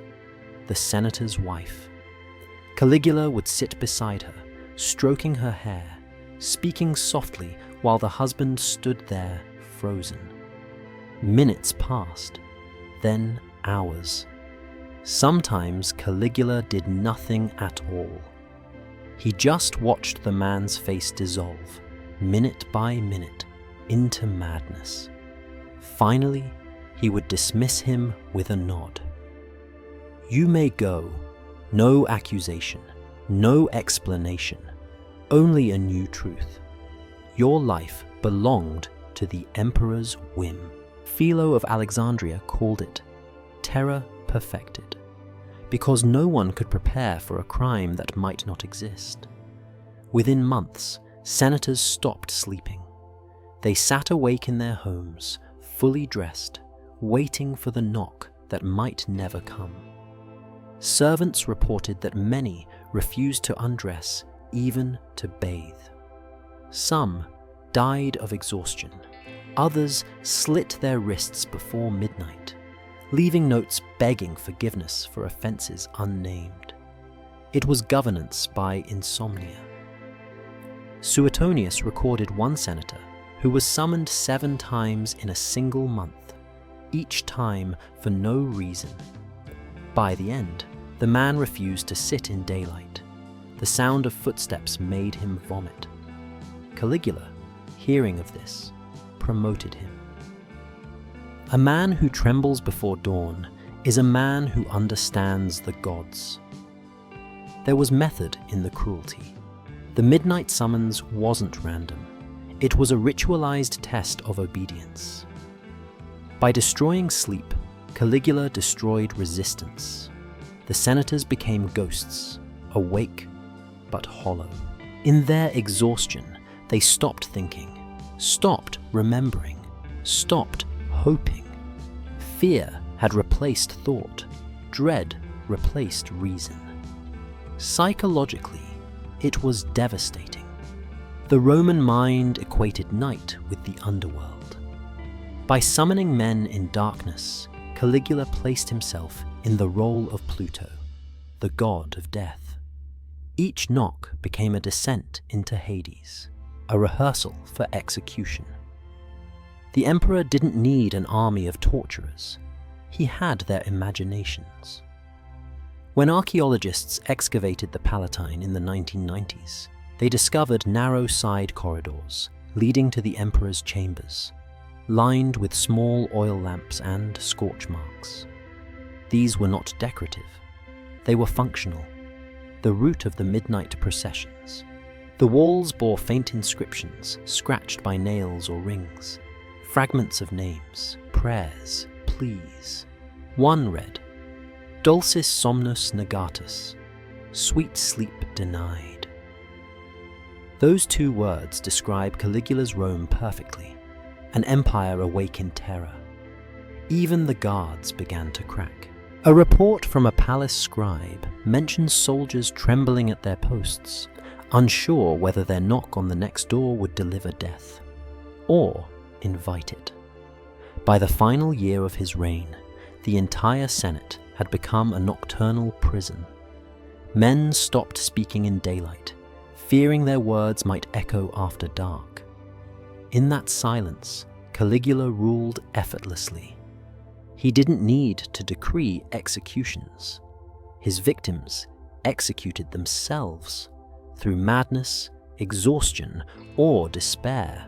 the senator's wife. Caligula would sit beside her, stroking her hair, speaking softly while the husband stood there frozen. Minutes passed, then hours. Sometimes Caligula did nothing at all. He just watched the man's face dissolve, minute by minute, into madness. Finally, he would dismiss him with a nod. You may go. No accusation, no explanation, only a new truth. Your life belonged to the emperor's whim. Philo of Alexandria called it terror perfected, because no one could prepare for a crime that might not exist. Within months, senators stopped sleeping. They sat awake in their homes, fully dressed, waiting for the knock that might never come. Servants reported that many refused to undress, even to bathe. Some died of exhaustion. Others slit their wrists before midnight, leaving notes begging forgiveness for offenses unnamed. It was governance by insomnia. Suetonius recorded one senator who was summoned 7 times in a single month, each time for no reason. By the end, the man refused to sit in daylight. The sound of footsteps made him vomit. Caligula, hearing of this, promoted him. A man who trembles before dawn is a man who understands the gods. There was method in the cruelty. The midnight summons wasn't random. It was a ritualized test of obedience. By destroying sleep, Caligula destroyed resistance. The senators became ghosts, awake but hollow. In their exhaustion, they stopped thinking, stopped remembering, stopped hoping. Fear had replaced thought, dread replaced reason. Psychologically, it was devastating. The Roman mind equated night with the underworld. By summoning men in darkness, Caligula placed himself in the role of Pluto, the god of death. Each knock became a descent into Hades, a rehearsal for execution. The emperor didn't need an army of torturers. He had their imaginations. When archaeologists excavated the Palatine in the 1990s, they discovered narrow side corridors leading to the emperor's chambers, lined with small oil lamps and scorch marks. These were not decorative. They were functional, the route of the midnight processions. The walls bore faint inscriptions scratched by nails or rings, fragments of names, prayers, pleas. One read, Dulcis somnus negatus, sweet sleep denied. Those 2 words describe Caligula's Rome perfectly, an empire awake in terror. Even the guards began to crack. A report from a palace scribe mentions soldiers trembling at their posts, unsure whether their knock on the next door would deliver death, or invite it. By the final year of his reign, the entire Senate had become a nocturnal prison. Men stopped speaking in daylight, fearing their words might echo after dark. In that silence, Caligula ruled effortlessly. He didn't need to decree executions. His victims executed themselves through madness, exhaustion, or despair.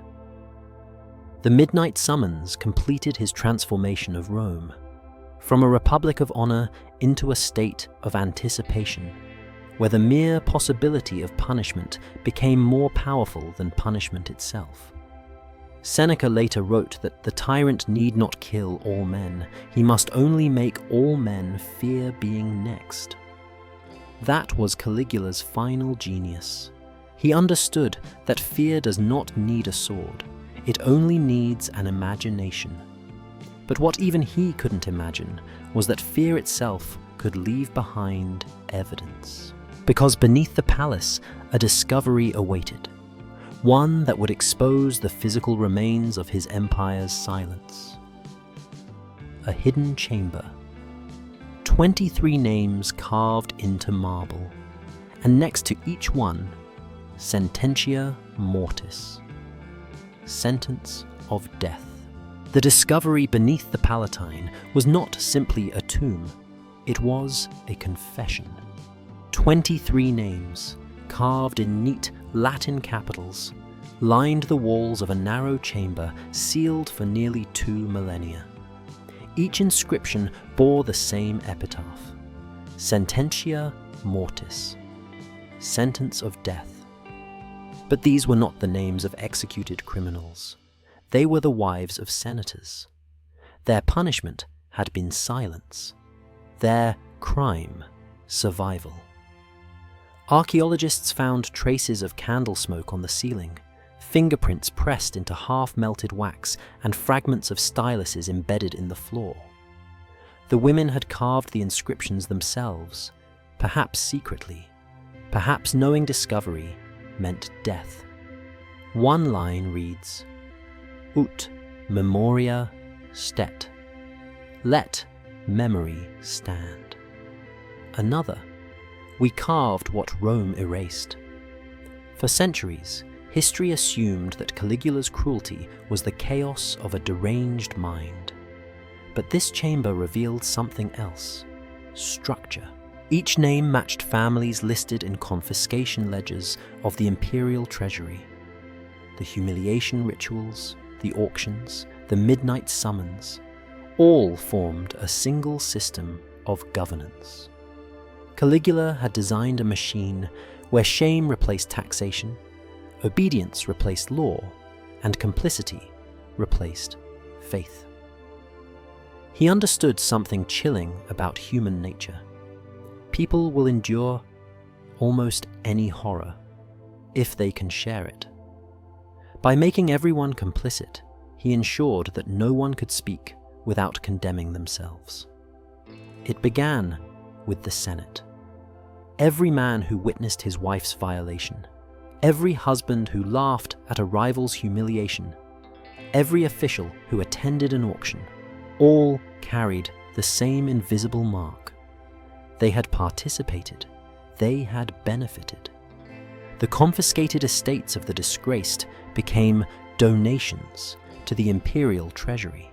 The midnight summons completed his transformation of Rome, from a republic of honor into a state of anticipation, where the mere possibility of punishment became more powerful than punishment itself. Seneca later wrote that the tyrant need not kill all men, he must only make all men fear being next. That was Caligula's final genius. He understood that fear does not need a sword, it only needs an imagination. But what even he couldn't imagine was that fear itself could leave behind evidence. Because beneath the palace, a discovery awaited. One that would expose the physical remains of his empire's silence. A hidden chamber. 23 names carved into marble, and next to each one, sententia mortis, sentence of death. The discovery beneath the Palatine was not simply a tomb, it was a confession. 23 names, carved in neat Latin capitals, lined the walls of a narrow chamber sealed for nearly 2 millennia. Each inscription bore the same epitaph: sententia mortis, sentence of death. But these were not the names of executed criminals. They were the wives of senators. Their punishment had been silence. Their crime, survival. Archaeologists found traces of candle smoke on the ceiling, fingerprints pressed into half-melted wax, and fragments of styluses embedded in the floor. The women had carved the inscriptions themselves, perhaps secretly, perhaps knowing discovery meant death. One line reads, Ut memoria stet, let memory stand. Another, we carved what Rome erased. For centuries, history assumed that Caligula's cruelty was the chaos of a deranged mind. But this chamber revealed something else: structure. Each name matched families listed in confiscation ledgers of the imperial treasury. The humiliation rituals, the auctions, the midnight summons, all formed a single system of governance. Caligula had designed a machine where shame replaced taxation, obedience replaced law, and complicity replaced faith. He understood something chilling about human nature. People will endure almost any horror if they can share it. By making everyone complicit, he ensured that no one could speak without condemning themselves. It began with the Senate. Every man who witnessed his wife's violation, every husband who laughed at a rival's humiliation, every official who attended an auction, all carried the same invisible mark. They had participated, they had benefited. The confiscated estates of the disgraced became donations to the imperial treasury.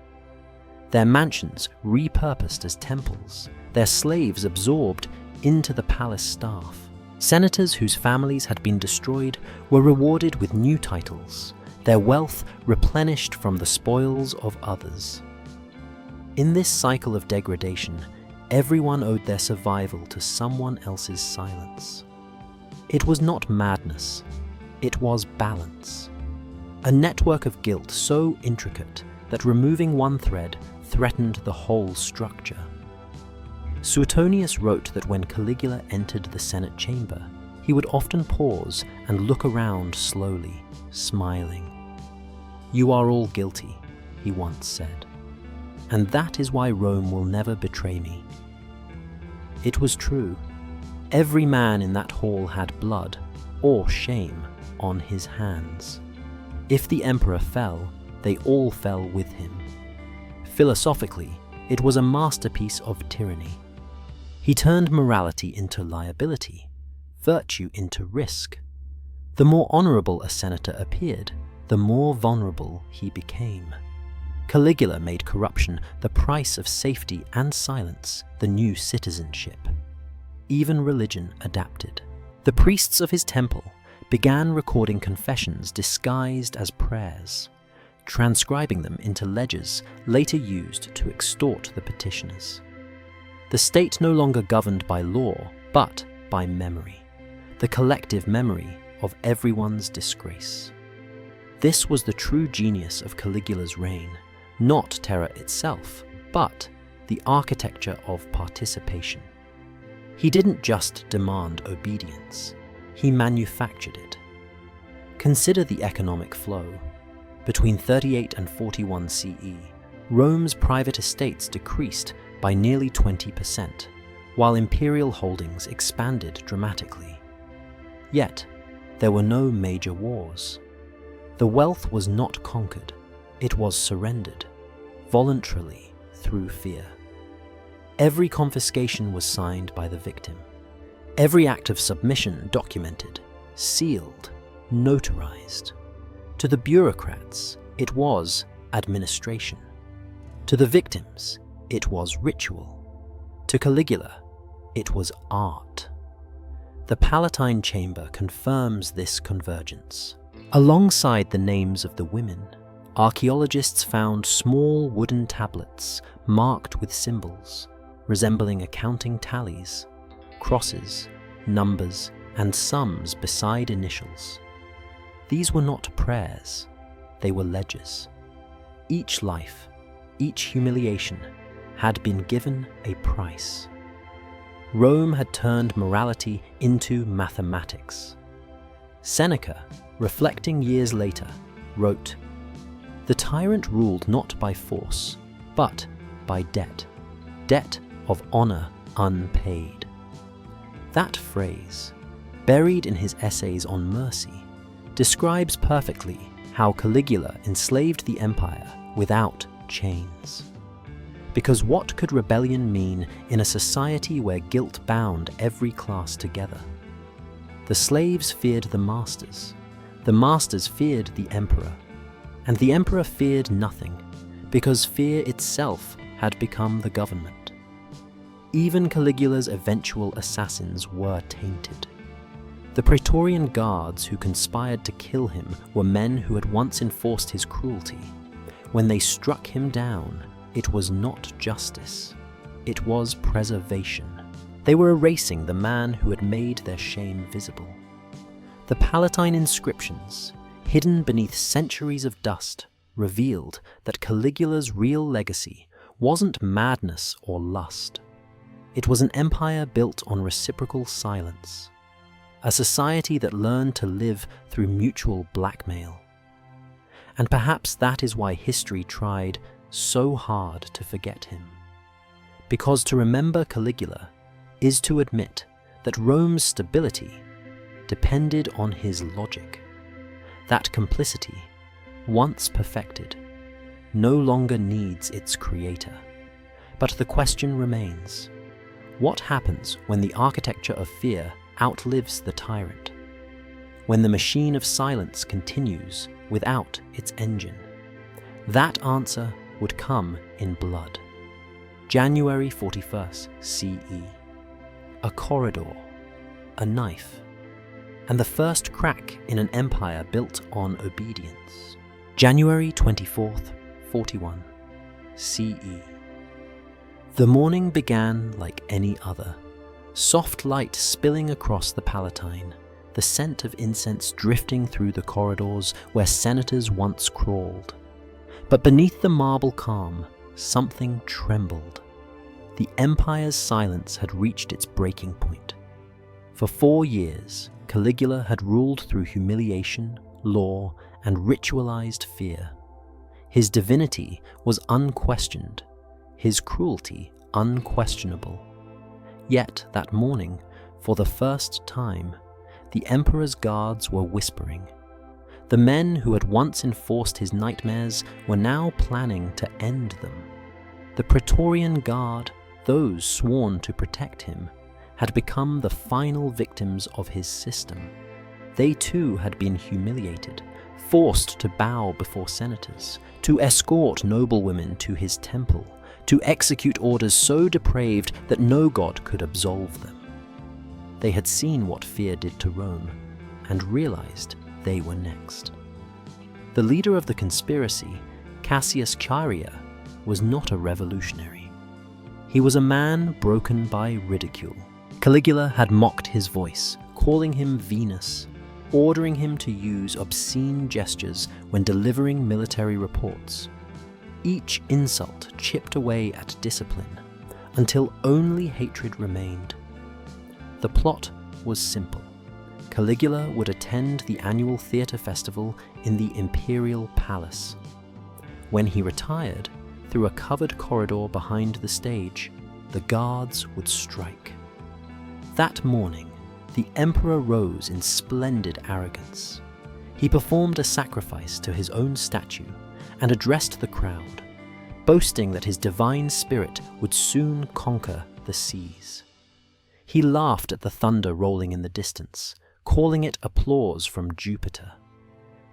Their mansions repurposed as temples, their slaves absorbed into the palace staff. Senators whose families had been destroyed were rewarded with new titles, their wealth replenished from the spoils of others. In this cycle of degradation, everyone owed their survival to someone else's silence. It was not madness, it was balance. A network of guilt so intricate that removing one thread threatened the whole structure. Suetonius wrote that when Caligula entered the Senate chamber, he would often pause and look around slowly, smiling. "You are all guilty," he once said, "and that is why Rome will never betray me." It was true. Every man in that hall had blood, or shame, on his hands. If the emperor fell, they all fell with him. Philosophically, it was a masterpiece of tyranny. He turned morality into liability, virtue into risk. The more honorable a senator appeared, the more vulnerable he became. Caligula made corruption the price of safety and silence, the new citizenship. Even religion adapted. The priests of his temple began recording confessions disguised as prayers, transcribing them into ledgers later used to extort the petitioners. The state no longer governed by law, but by memory, the collective memory of everyone's disgrace. This was the true genius of Caligula's reign, not terror itself, but the architecture of participation. He didn't just demand obedience, he manufactured it. Consider the economic flow. Between 38 and 41 CE, Rome's private estates decreased by nearly 20%, while imperial holdings expanded dramatically. Yet, there were no major wars. The wealth was not conquered, it was surrendered, voluntarily through fear. Every confiscation was signed by the victim. Every act of submission documented, sealed, notarized. To the bureaucrats, it was administration. To the victims, it was ritual. To Caligula, it was art. The Palatine chamber confirms this convergence. Alongside the names of the women, archaeologists found small wooden tablets marked with symbols, resembling accounting tallies, crosses, numbers, and sums beside initials. These were not prayers, they were ledgers. Each life, each humiliation, had been given a price. Rome had turned morality into mathematics. Seneca, reflecting years later, wrote, "The tyrant ruled not by force, but by debt, debt of honor unpaid." That phrase, buried in his essays on mercy, describes perfectly how Caligula enslaved the empire without chains. Because what could rebellion mean in a society where guilt bound every class together? The slaves feared the masters feared the emperor, and the emperor feared nothing, because fear itself had become the government. Even Caligula's eventual assassins were tainted. The Praetorian guards who conspired to kill him were men who had once enforced his cruelty. When they struck him down, it was not justice, it was preservation. They were erasing the man who had made their shame visible. The Palatine inscriptions, hidden beneath centuries of dust, revealed that Caligula's real legacy wasn't madness or lust. It was an empire built on reciprocal silence, a society that learned to live through mutual blackmail. And perhaps that is why history tried so hard to forget him. Because to remember Caligula is to admit that Rome's stability depended on his logic. That complicity, once perfected, no longer needs its creator. But the question remains, what happens when the architecture of fear outlives the tyrant? When the machine of silence continues without its engine? That answer would come in blood. January 41st CE. A corridor, a knife, and the first crack in an empire built on obedience. January 24th, 41 CE. The morning began like any other. Soft light spilling across the Palatine, the scent of incense drifting through the corridors where senators once crawled. But beneath the marble calm, something trembled. The empire's silence had reached its breaking point. For 4 years, Caligula had ruled through humiliation, law, and ritualized fear. His divinity was unquestioned, his cruelty unquestionable. Yet that morning, for the first time, the emperor's guards were whispering. The men who had once enforced his nightmares were now planning to end them. The Praetorian Guard, those sworn to protect him, had become the final victims of his system. They too had been humiliated, forced to bow before senators, to escort noblewomen to his temple, to execute orders so depraved that no god could absolve them. They had seen what fear did to Rome, and realized they were next. The leader of the conspiracy, Cassius Chaerea, was not a revolutionary. He was a man broken by ridicule. Caligula had mocked his voice, calling him Venus. ordering him to use obscene gestures when delivering military reports. Each insult chipped away at discipline until only hatred remained. The plot was simple. Caligula would attend the annual theatre festival in the imperial palace. When he retired, through a covered corridor behind the stage, the guards would strike. That morning, the emperor rose in splendid arrogance. He performed a sacrifice to his own statue and addressed the crowd, boasting that his divine spirit would soon conquer the seas. He laughed at the thunder rolling in the distance, calling it applause from Jupiter.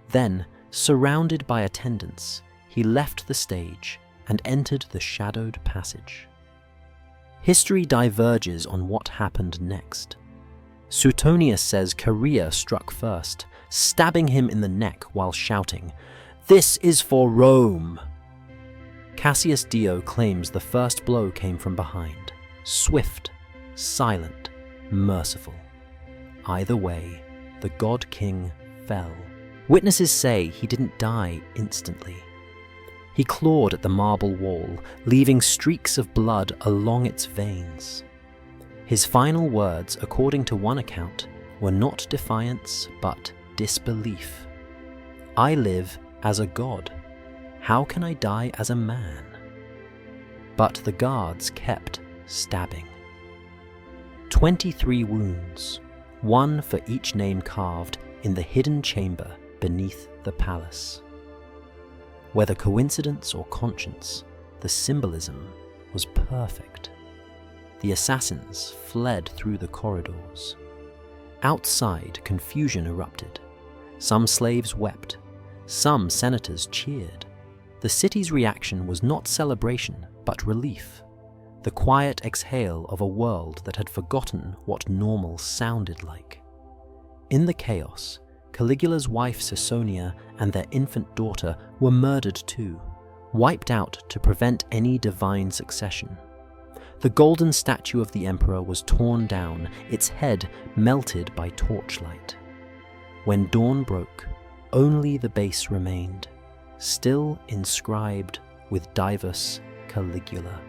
Then, surrounded by attendants, he left the stage and entered the shadowed passage. History diverges on what happened next. Suetonius says Chaerea struck first, stabbing him in the neck while shouting, "This is for Rome!" Cassius Dio claims the first blow came from behind, swift, silent, merciful. Either way, the god-king fell. Witnesses say he didn't die instantly. He clawed at the marble wall, leaving streaks of blood along its veins. His final words, according to one account, were not defiance but disbelief. "I live as a god. How can I die as a man?" But the guards kept stabbing. 23 wounds, one for each name carved in the hidden chamber beneath the palace. Whether coincidence or conscience, the symbolism was perfect. The assassins fled through the corridors. Outside, confusion erupted. Some slaves wept. Some senators cheered. The city's reaction was not celebration, but relief. The quiet exhale of a world that had forgotten what normal sounded like. In the chaos, Caligula's wife Caesonia and their infant daughter were murdered too, wiped out to prevent any divine succession. The golden statue of the emperor was torn down, its head melted by torchlight. When dawn broke, only the base remained, still inscribed with Divus Caligula.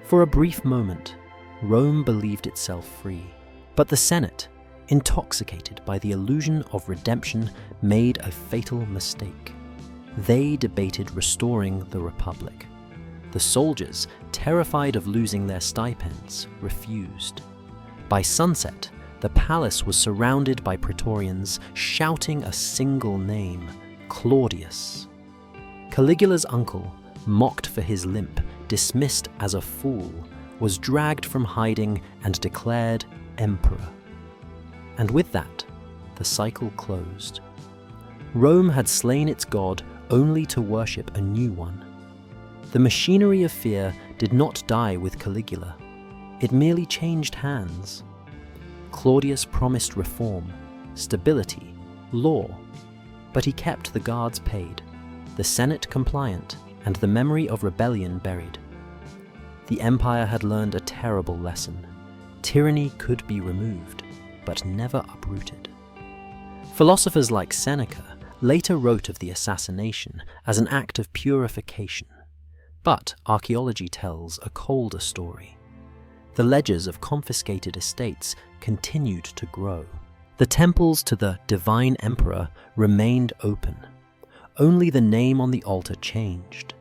For a brief moment, Rome believed itself free, but the Senate, intoxicated by the illusion of redemption, made a fatal mistake. They debated restoring the Republic. The soldiers, terrified of losing their stipends, refused. By sunset, the palace was surrounded by praetorians shouting a single name, Claudius. Caligula's uncle, mocked for his limp, dismissed as a fool, was dragged from hiding and declared emperor. And with that, the cycle closed. Rome had slain its god only to worship a new one. The machinery of fear did not die with Caligula. It merely changed hands. Claudius promised reform, stability, law, but he kept the guards paid, the Senate compliant, and the memory of rebellion buried. The empire had learned a terrible lesson. Tyranny could be removed, but never uprooted. Philosophers like Seneca later wrote of the assassination as an act of purification, but archaeology tells a colder story. The ledgers of confiscated estates continued to grow. The temples to the divine emperor remained open. Only the name on the altar changed.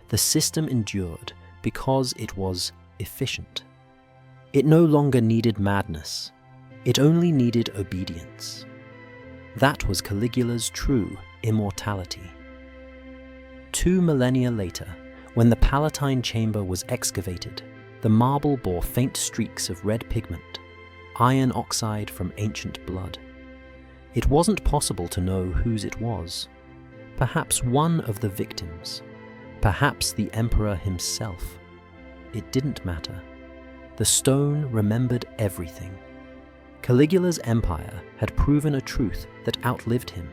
The system endured because it was efficient. It no longer needed madness. It only needed obedience. That was Caligula's true immortality. 2 millennia later, when the Palatine chamber was excavated, the marble bore faint streaks of red pigment, iron oxide from ancient blood. It wasn't possible to know whose it was. Perhaps one of the victims. Perhaps the emperor himself. It didn't matter. The stone remembered everything. Caligula's empire had proven a truth that outlived him.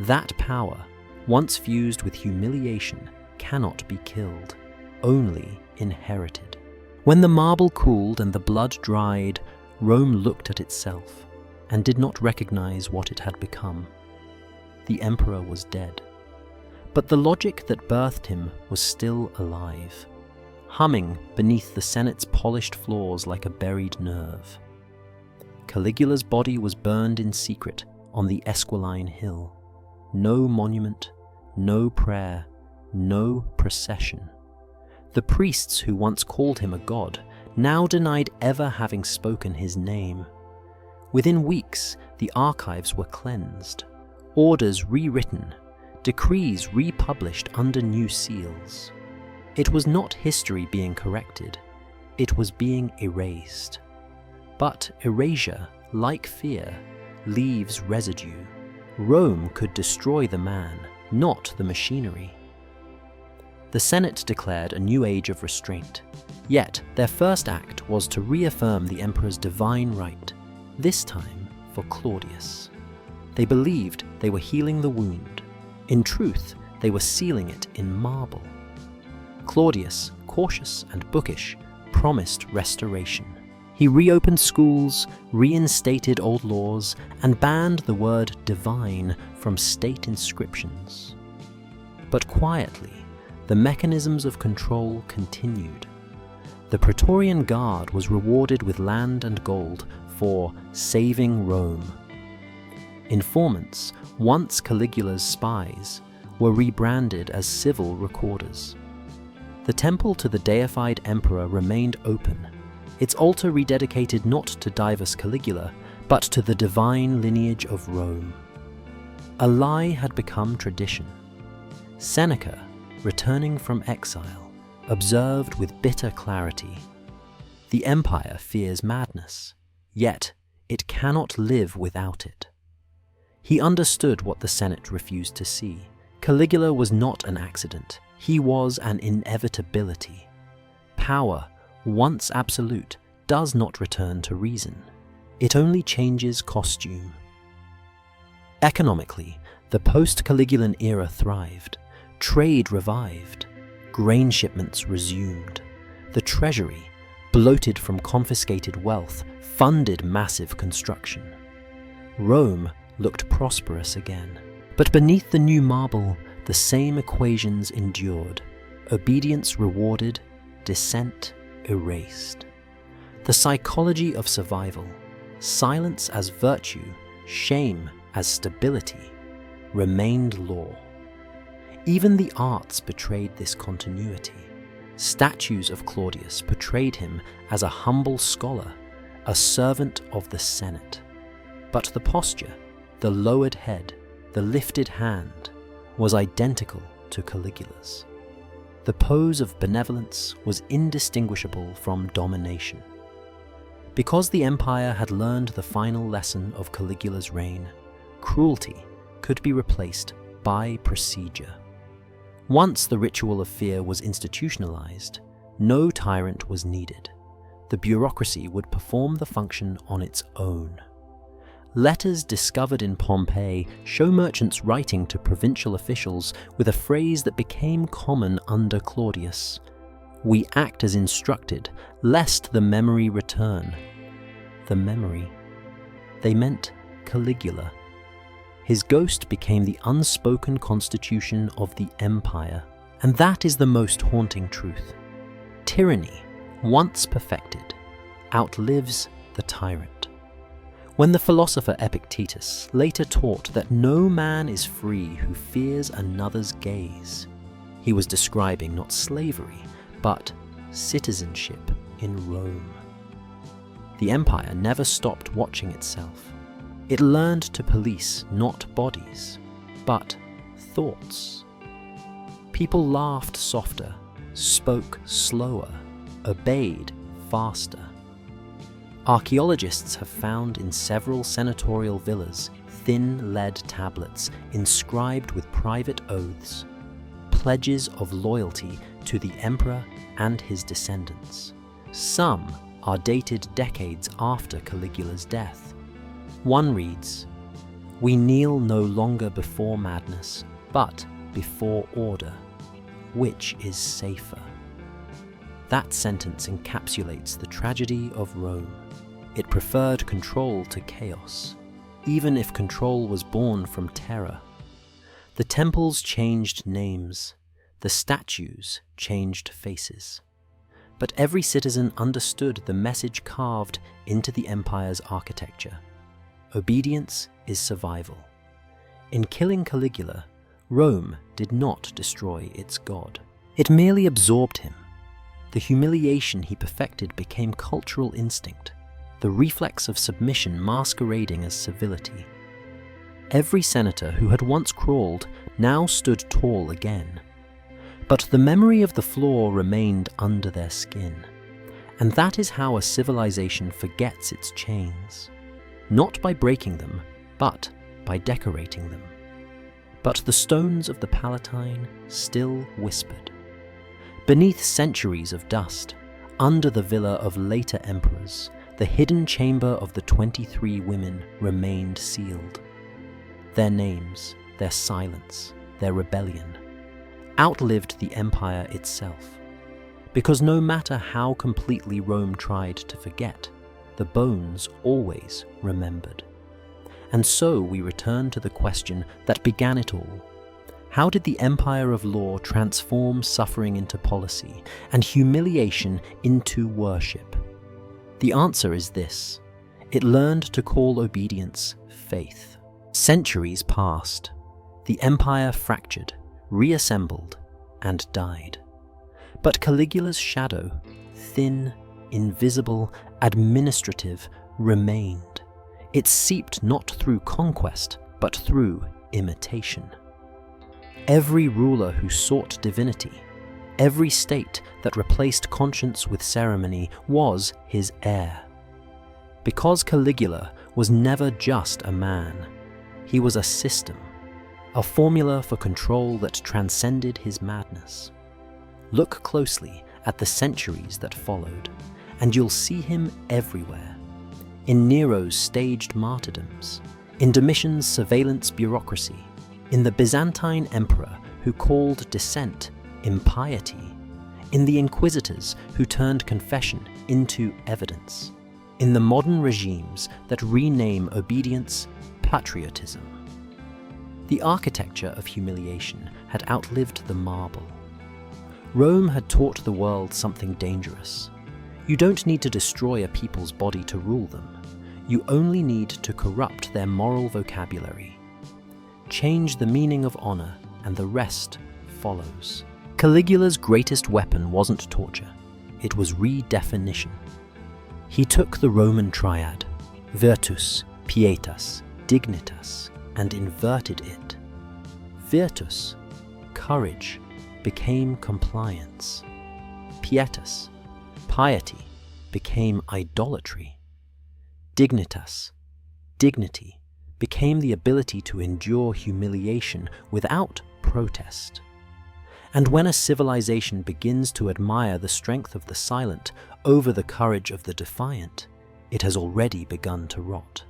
That power, once fused with humiliation, cannot be killed, only inherited. When the marble cooled and the blood dried, Rome looked at itself, and did not recognize what it had become. The emperor was dead. But the logic that birthed him was still alive, humming beneath the Senate's polished floors like a buried nerve. Caligula's body was burned in secret on the Esquiline Hill. No monument, no prayer, no procession. The priests who once called him a god now denied ever having spoken his name. Within weeks, the archives were cleansed, orders rewritten, decrees republished under new seals. It was not history being corrected, it was being erased. But erasure, like fear, leaves residue. Rome could destroy the man, not the machinery. The Senate declared a new age of restraint, yet their first act was to reaffirm the emperor's divine right, this time for Claudius. They believed they were healing the wound. In truth, they were sealing it in marble. Claudius, cautious and bookish, promised restoration. He reopened schools, reinstated old laws, and banned the word divine from state inscriptions. But quietly, the mechanisms of control continued. The Praetorian Guard was rewarded with land and gold for saving Rome. Informants, once Caligula's spies, were rebranded as civil recorders. The temple to the deified emperor remained open, its altar rededicated not to Divus Caligula, but to the divine lineage of Rome. A lie had become tradition. Seneca, returning from exile, observed with bitter clarity, "The empire fears madness, yet it cannot live without it." He understood what the Senate refused to see. Caligula was not an accident, he was an inevitability. Power, once absolute, does not return to reason. It only changes costume. Economically, the post-Caligulan era thrived. Trade revived. Grain shipments resumed. The treasury, bloated from confiscated wealth, funded massive construction. Rome looked prosperous again. But beneath the new marble, the same equations endured. Obedience rewarded, dissent erased. The psychology of survival, silence as virtue, shame as stability, remained law. Even the arts betrayed this continuity. Statues of Claudius portrayed him as a humble scholar, a servant of the Senate. But the posture, the lowered head, the lifted hand, was identical to Caligula's. The pose of benevolence was indistinguishable from domination. Because the empire had learned the final lesson of Caligula's reign, cruelty could be replaced by procedure. Once the ritual of fear was institutionalized, no tyrant was needed. The bureaucracy would perform the function on its own. Letters discovered in Pompeii show merchants writing to provincial officials with a phrase that became common under Claudius: "We act as instructed, lest the memory return." The memory. They meant Caligula. His ghost became the unspoken constitution of the empire, and that is the most haunting truth. Tyranny, once perfected, outlives the tyrant. When the philosopher Epictetus later taught that no man is free who fears another's gaze, he was describing not slavery, but citizenship in Rome. The empire never stopped watching itself. It learned to police not bodies, but thoughts. People laughed softer, spoke slower, obeyed faster. Archaeologists have found in several senatorial villas thin lead tablets inscribed with private oaths, pledges of loyalty to the emperor and his descendants. Some are dated decades after Caligula's death. One reads, "We kneel no longer before madness, but before order. Which is safer?" That sentence encapsulates the tragedy of Rome. It preferred control to chaos. even if control was born from terror. The temples changed names, the statues changed faces. But every citizen understood the message carved into the empire's architecture. Obedience is survival. In killing Caligula, Rome did not destroy its god. It merely absorbed him. The humiliation he perfected became cultural instinct, the reflex of submission masquerading as civility. Every senator who had once crawled now stood tall again. But the memory of the floor remained under their skin. And that is how a civilization forgets its chains. Not by breaking them, but by decorating them. But the stones of the Palatine still whispered. Beneath centuries of dust, under the villa of later emperors, the hidden chamber of the 23 women remained sealed. Their names, their silence, their rebellion, outlived the empire itself. Because no matter how completely Rome tried to forget, the bones always remembered. And so we return to the question that began it all. How did the empire of law transform suffering into policy and humiliation into worship? The answer is this: it learned to call obedience faith. Centuries passed. The empire fractured, reassembled, and died. But Caligula's shadow, thin, invisible, administrative, remained. It seeped not through conquest, but through imitation. Every ruler who sought divinity, every state that replaced conscience with ceremony was his heir. Because Caligula was never just a man, he was a system, a formula for control that transcended his madness. Look closely at the centuries that followed, and you'll see him everywhere. In Nero's staged martyrdoms, in Domitian's surveillance bureaucracy, in the Byzantine emperor who called dissent impiety, in the inquisitors who turned confession into evidence, in the modern regimes that rename obedience patriotism. The architecture of humiliation had outlived the marble. Rome had taught the world something dangerous. You don't need to destroy a people's body to rule them. You only need to corrupt their moral vocabulary. Change the meaning of honor, and the rest follows. Caligula's greatest weapon wasn't torture, it was redefinition. He took the Roman triad, virtus, pietas, dignitas, and inverted it. Virtus, courage, became compliance. Pietas, piety, became idolatry. Dignitas, dignity, became the ability to endure humiliation without protest. And when a civilization begins to admire the strength of the silent over the courage of the defiant, it has already begun to rot.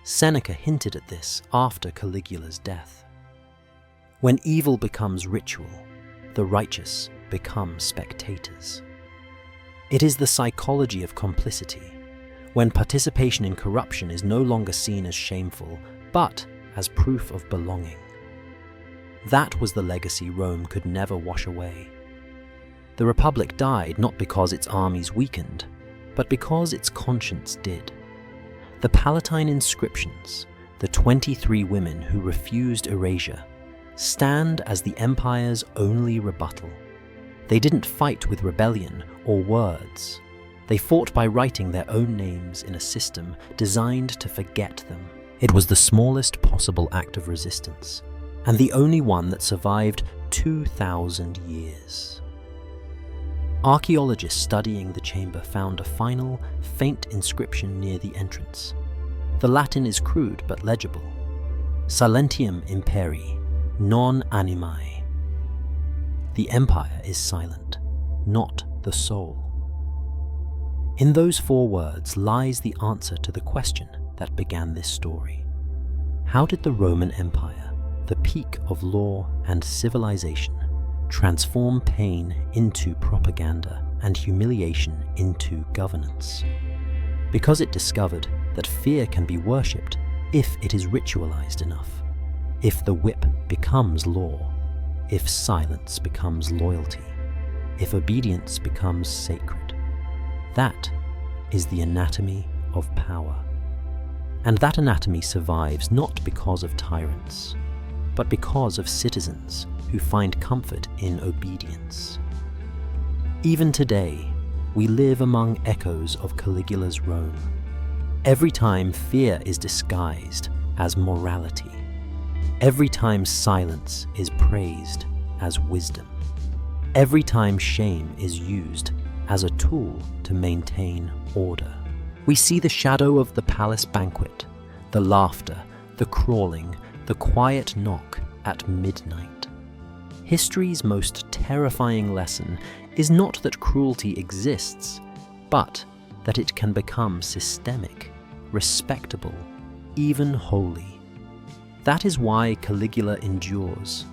Seneca hinted at this after Caligula's death. When evil becomes ritual, the righteous become spectators. It is the psychology of complicity, when participation in corruption is no longer seen as shameful, but as proof of belonging. That was the legacy Rome could never wash away. The Republic died not because its armies weakened, but because its conscience did. The Palatine inscriptions, the 23 women who refused erasure, stand as the empire's only rebuttal. They didn't fight with rebellion or words. They fought by writing their own names in a system designed to forget them. It was the smallest possible act of resistance, and the only one that survived 2,000 years. Archaeologists studying the chamber found a final, faint inscription near the entrance. The Latin is crude but legible. Silentium imperi, non animae. The empire is silent, not the soul. In those 4 words lies the answer to the question that began this story. How did the Roman Empire, the peak of law and civilization, transform pain into propaganda and humiliation into governance? Because it discovered that fear can be worshipped if it is ritualized enough, if the whip becomes law, if silence becomes loyalty, if obedience becomes sacred. That is the anatomy of power. And that anatomy survives not because of tyrants, but because of citizens who find comfort in obedience. Even today, we live among echoes of Caligula's Rome. Every time fear is disguised as morality, every time silence is praised as wisdom, every time shame is used as a tool to maintain order, we see the shadow of the palace banquet, the laughter, the crawling, the quiet knock at midnight. History's most terrifying lesson is not that cruelty exists, but that it can become systemic, respectable, even holy. That is why Caligula endures,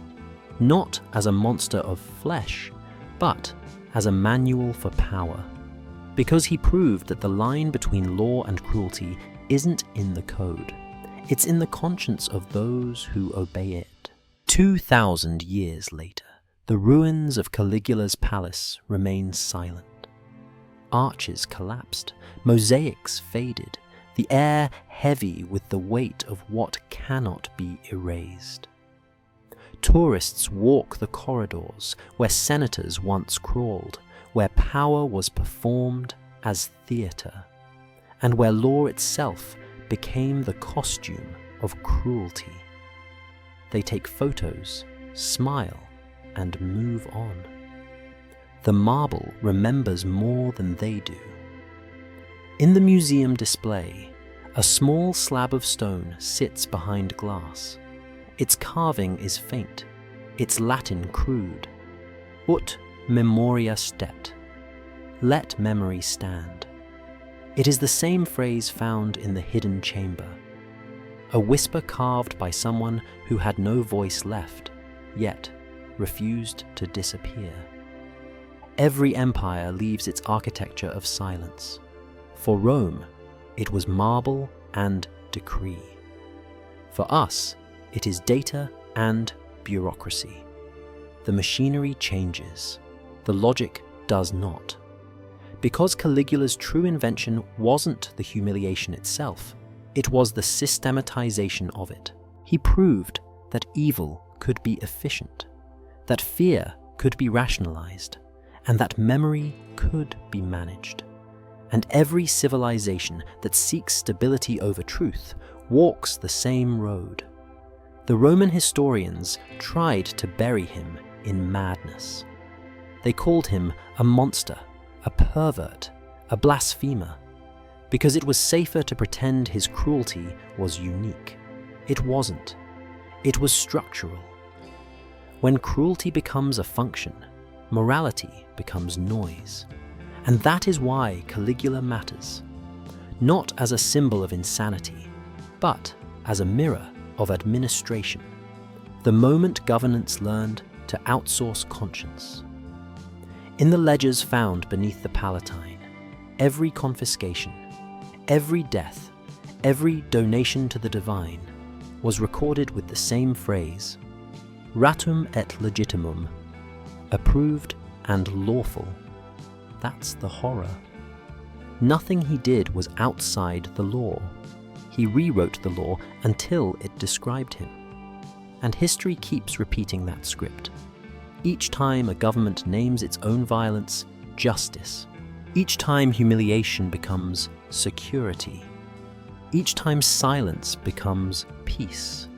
not as a monster of flesh, but as a manual for power, because he proved that the line between law and cruelty isn't in the code, it's in the conscience of those who obey it. 2,000 years later, the ruins of Caligula's palace remain silent. Arches collapsed, mosaics faded, the air heavy with the weight of what cannot be erased. Tourists walk the corridors where senators once crawled, where power was performed as theatre, and where law itself became the costume of cruelty. They take photos, smile, and move on. The marble remembers more than they do. In the museum display, a small slab of stone sits behind glass. Its carving is faint, its Latin crude. Ut memoria stet. Let memory stand. It is the same phrase found in the hidden chamber. A whisper carved by someone who had no voice left, yet refused to disappear. Every empire leaves its architecture of silence. For Rome, it was marble and decree. For us, it is data and bureaucracy. The machinery changes, the logic does not. Because Caligula's true invention wasn't the humiliation itself, it was the systematization of it. He proved that evil could be efficient, that fear could be rationalized, and that memory could be managed. And every civilization that seeks stability over truth walks the same road. The Roman historians tried to bury him in madness. They called him a monster, a pervert, a blasphemer, because it was safer to pretend his cruelty was unique. It wasn't. It was structural. When cruelty becomes a function, morality becomes noise. And that is why Caligula matters, not as a symbol of insanity, but as a mirror of administration, the moment governance learned to outsource conscience. In the ledgers found beneath the Palatine, every confiscation, every death, every donation to the divine was recorded with the same phrase, ratum et legitimum, approved and lawful. That's the horror. Nothing he did was outside the law. He rewrote the law until it described him. And history keeps repeating that script. Each time a government names its own violence justice, each time humiliation becomes security, each time silence becomes peace,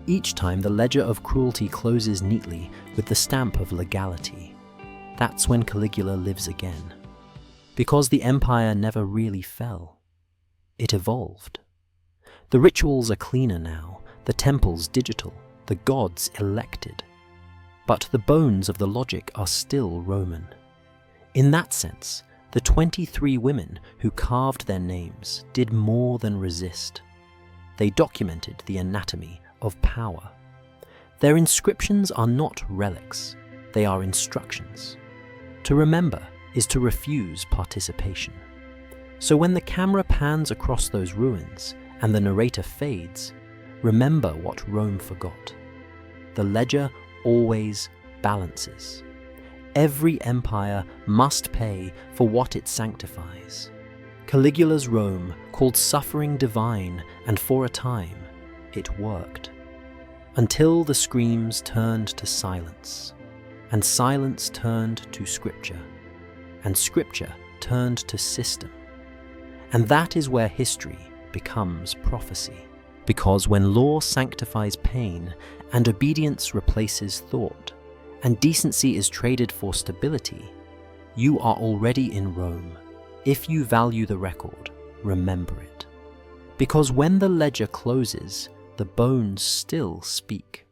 each time the ledger of cruelty closes neatly with the stamp of legality, that's when Caligula lives again. Because the empire never really fell. It evolved. The rituals are cleaner now, the temples digital, the gods elected. But the bones of the logic are still Roman. In that sense, the 23 women who carved their names did more than resist. They documented the anatomy of power. Their inscriptions are not relics, they are instructions. To remember is to refuse participation. So when the camera pans across those ruins, and the narrator fades, remember what Rome forgot. The ledger always balances. Every empire must pay for what it sanctifies. Caligula's Rome called suffering divine, and for a time it worked. Until the screams turned to silence, and silence turned to scripture, and scripture turned to system. And that is where history becomes prophecy. Because when law sanctifies pain, and obedience replaces thought, and decency is traded for stability, you are already in Rome. If you value the record, remember it. Because when the ledger closes, the bones still speak.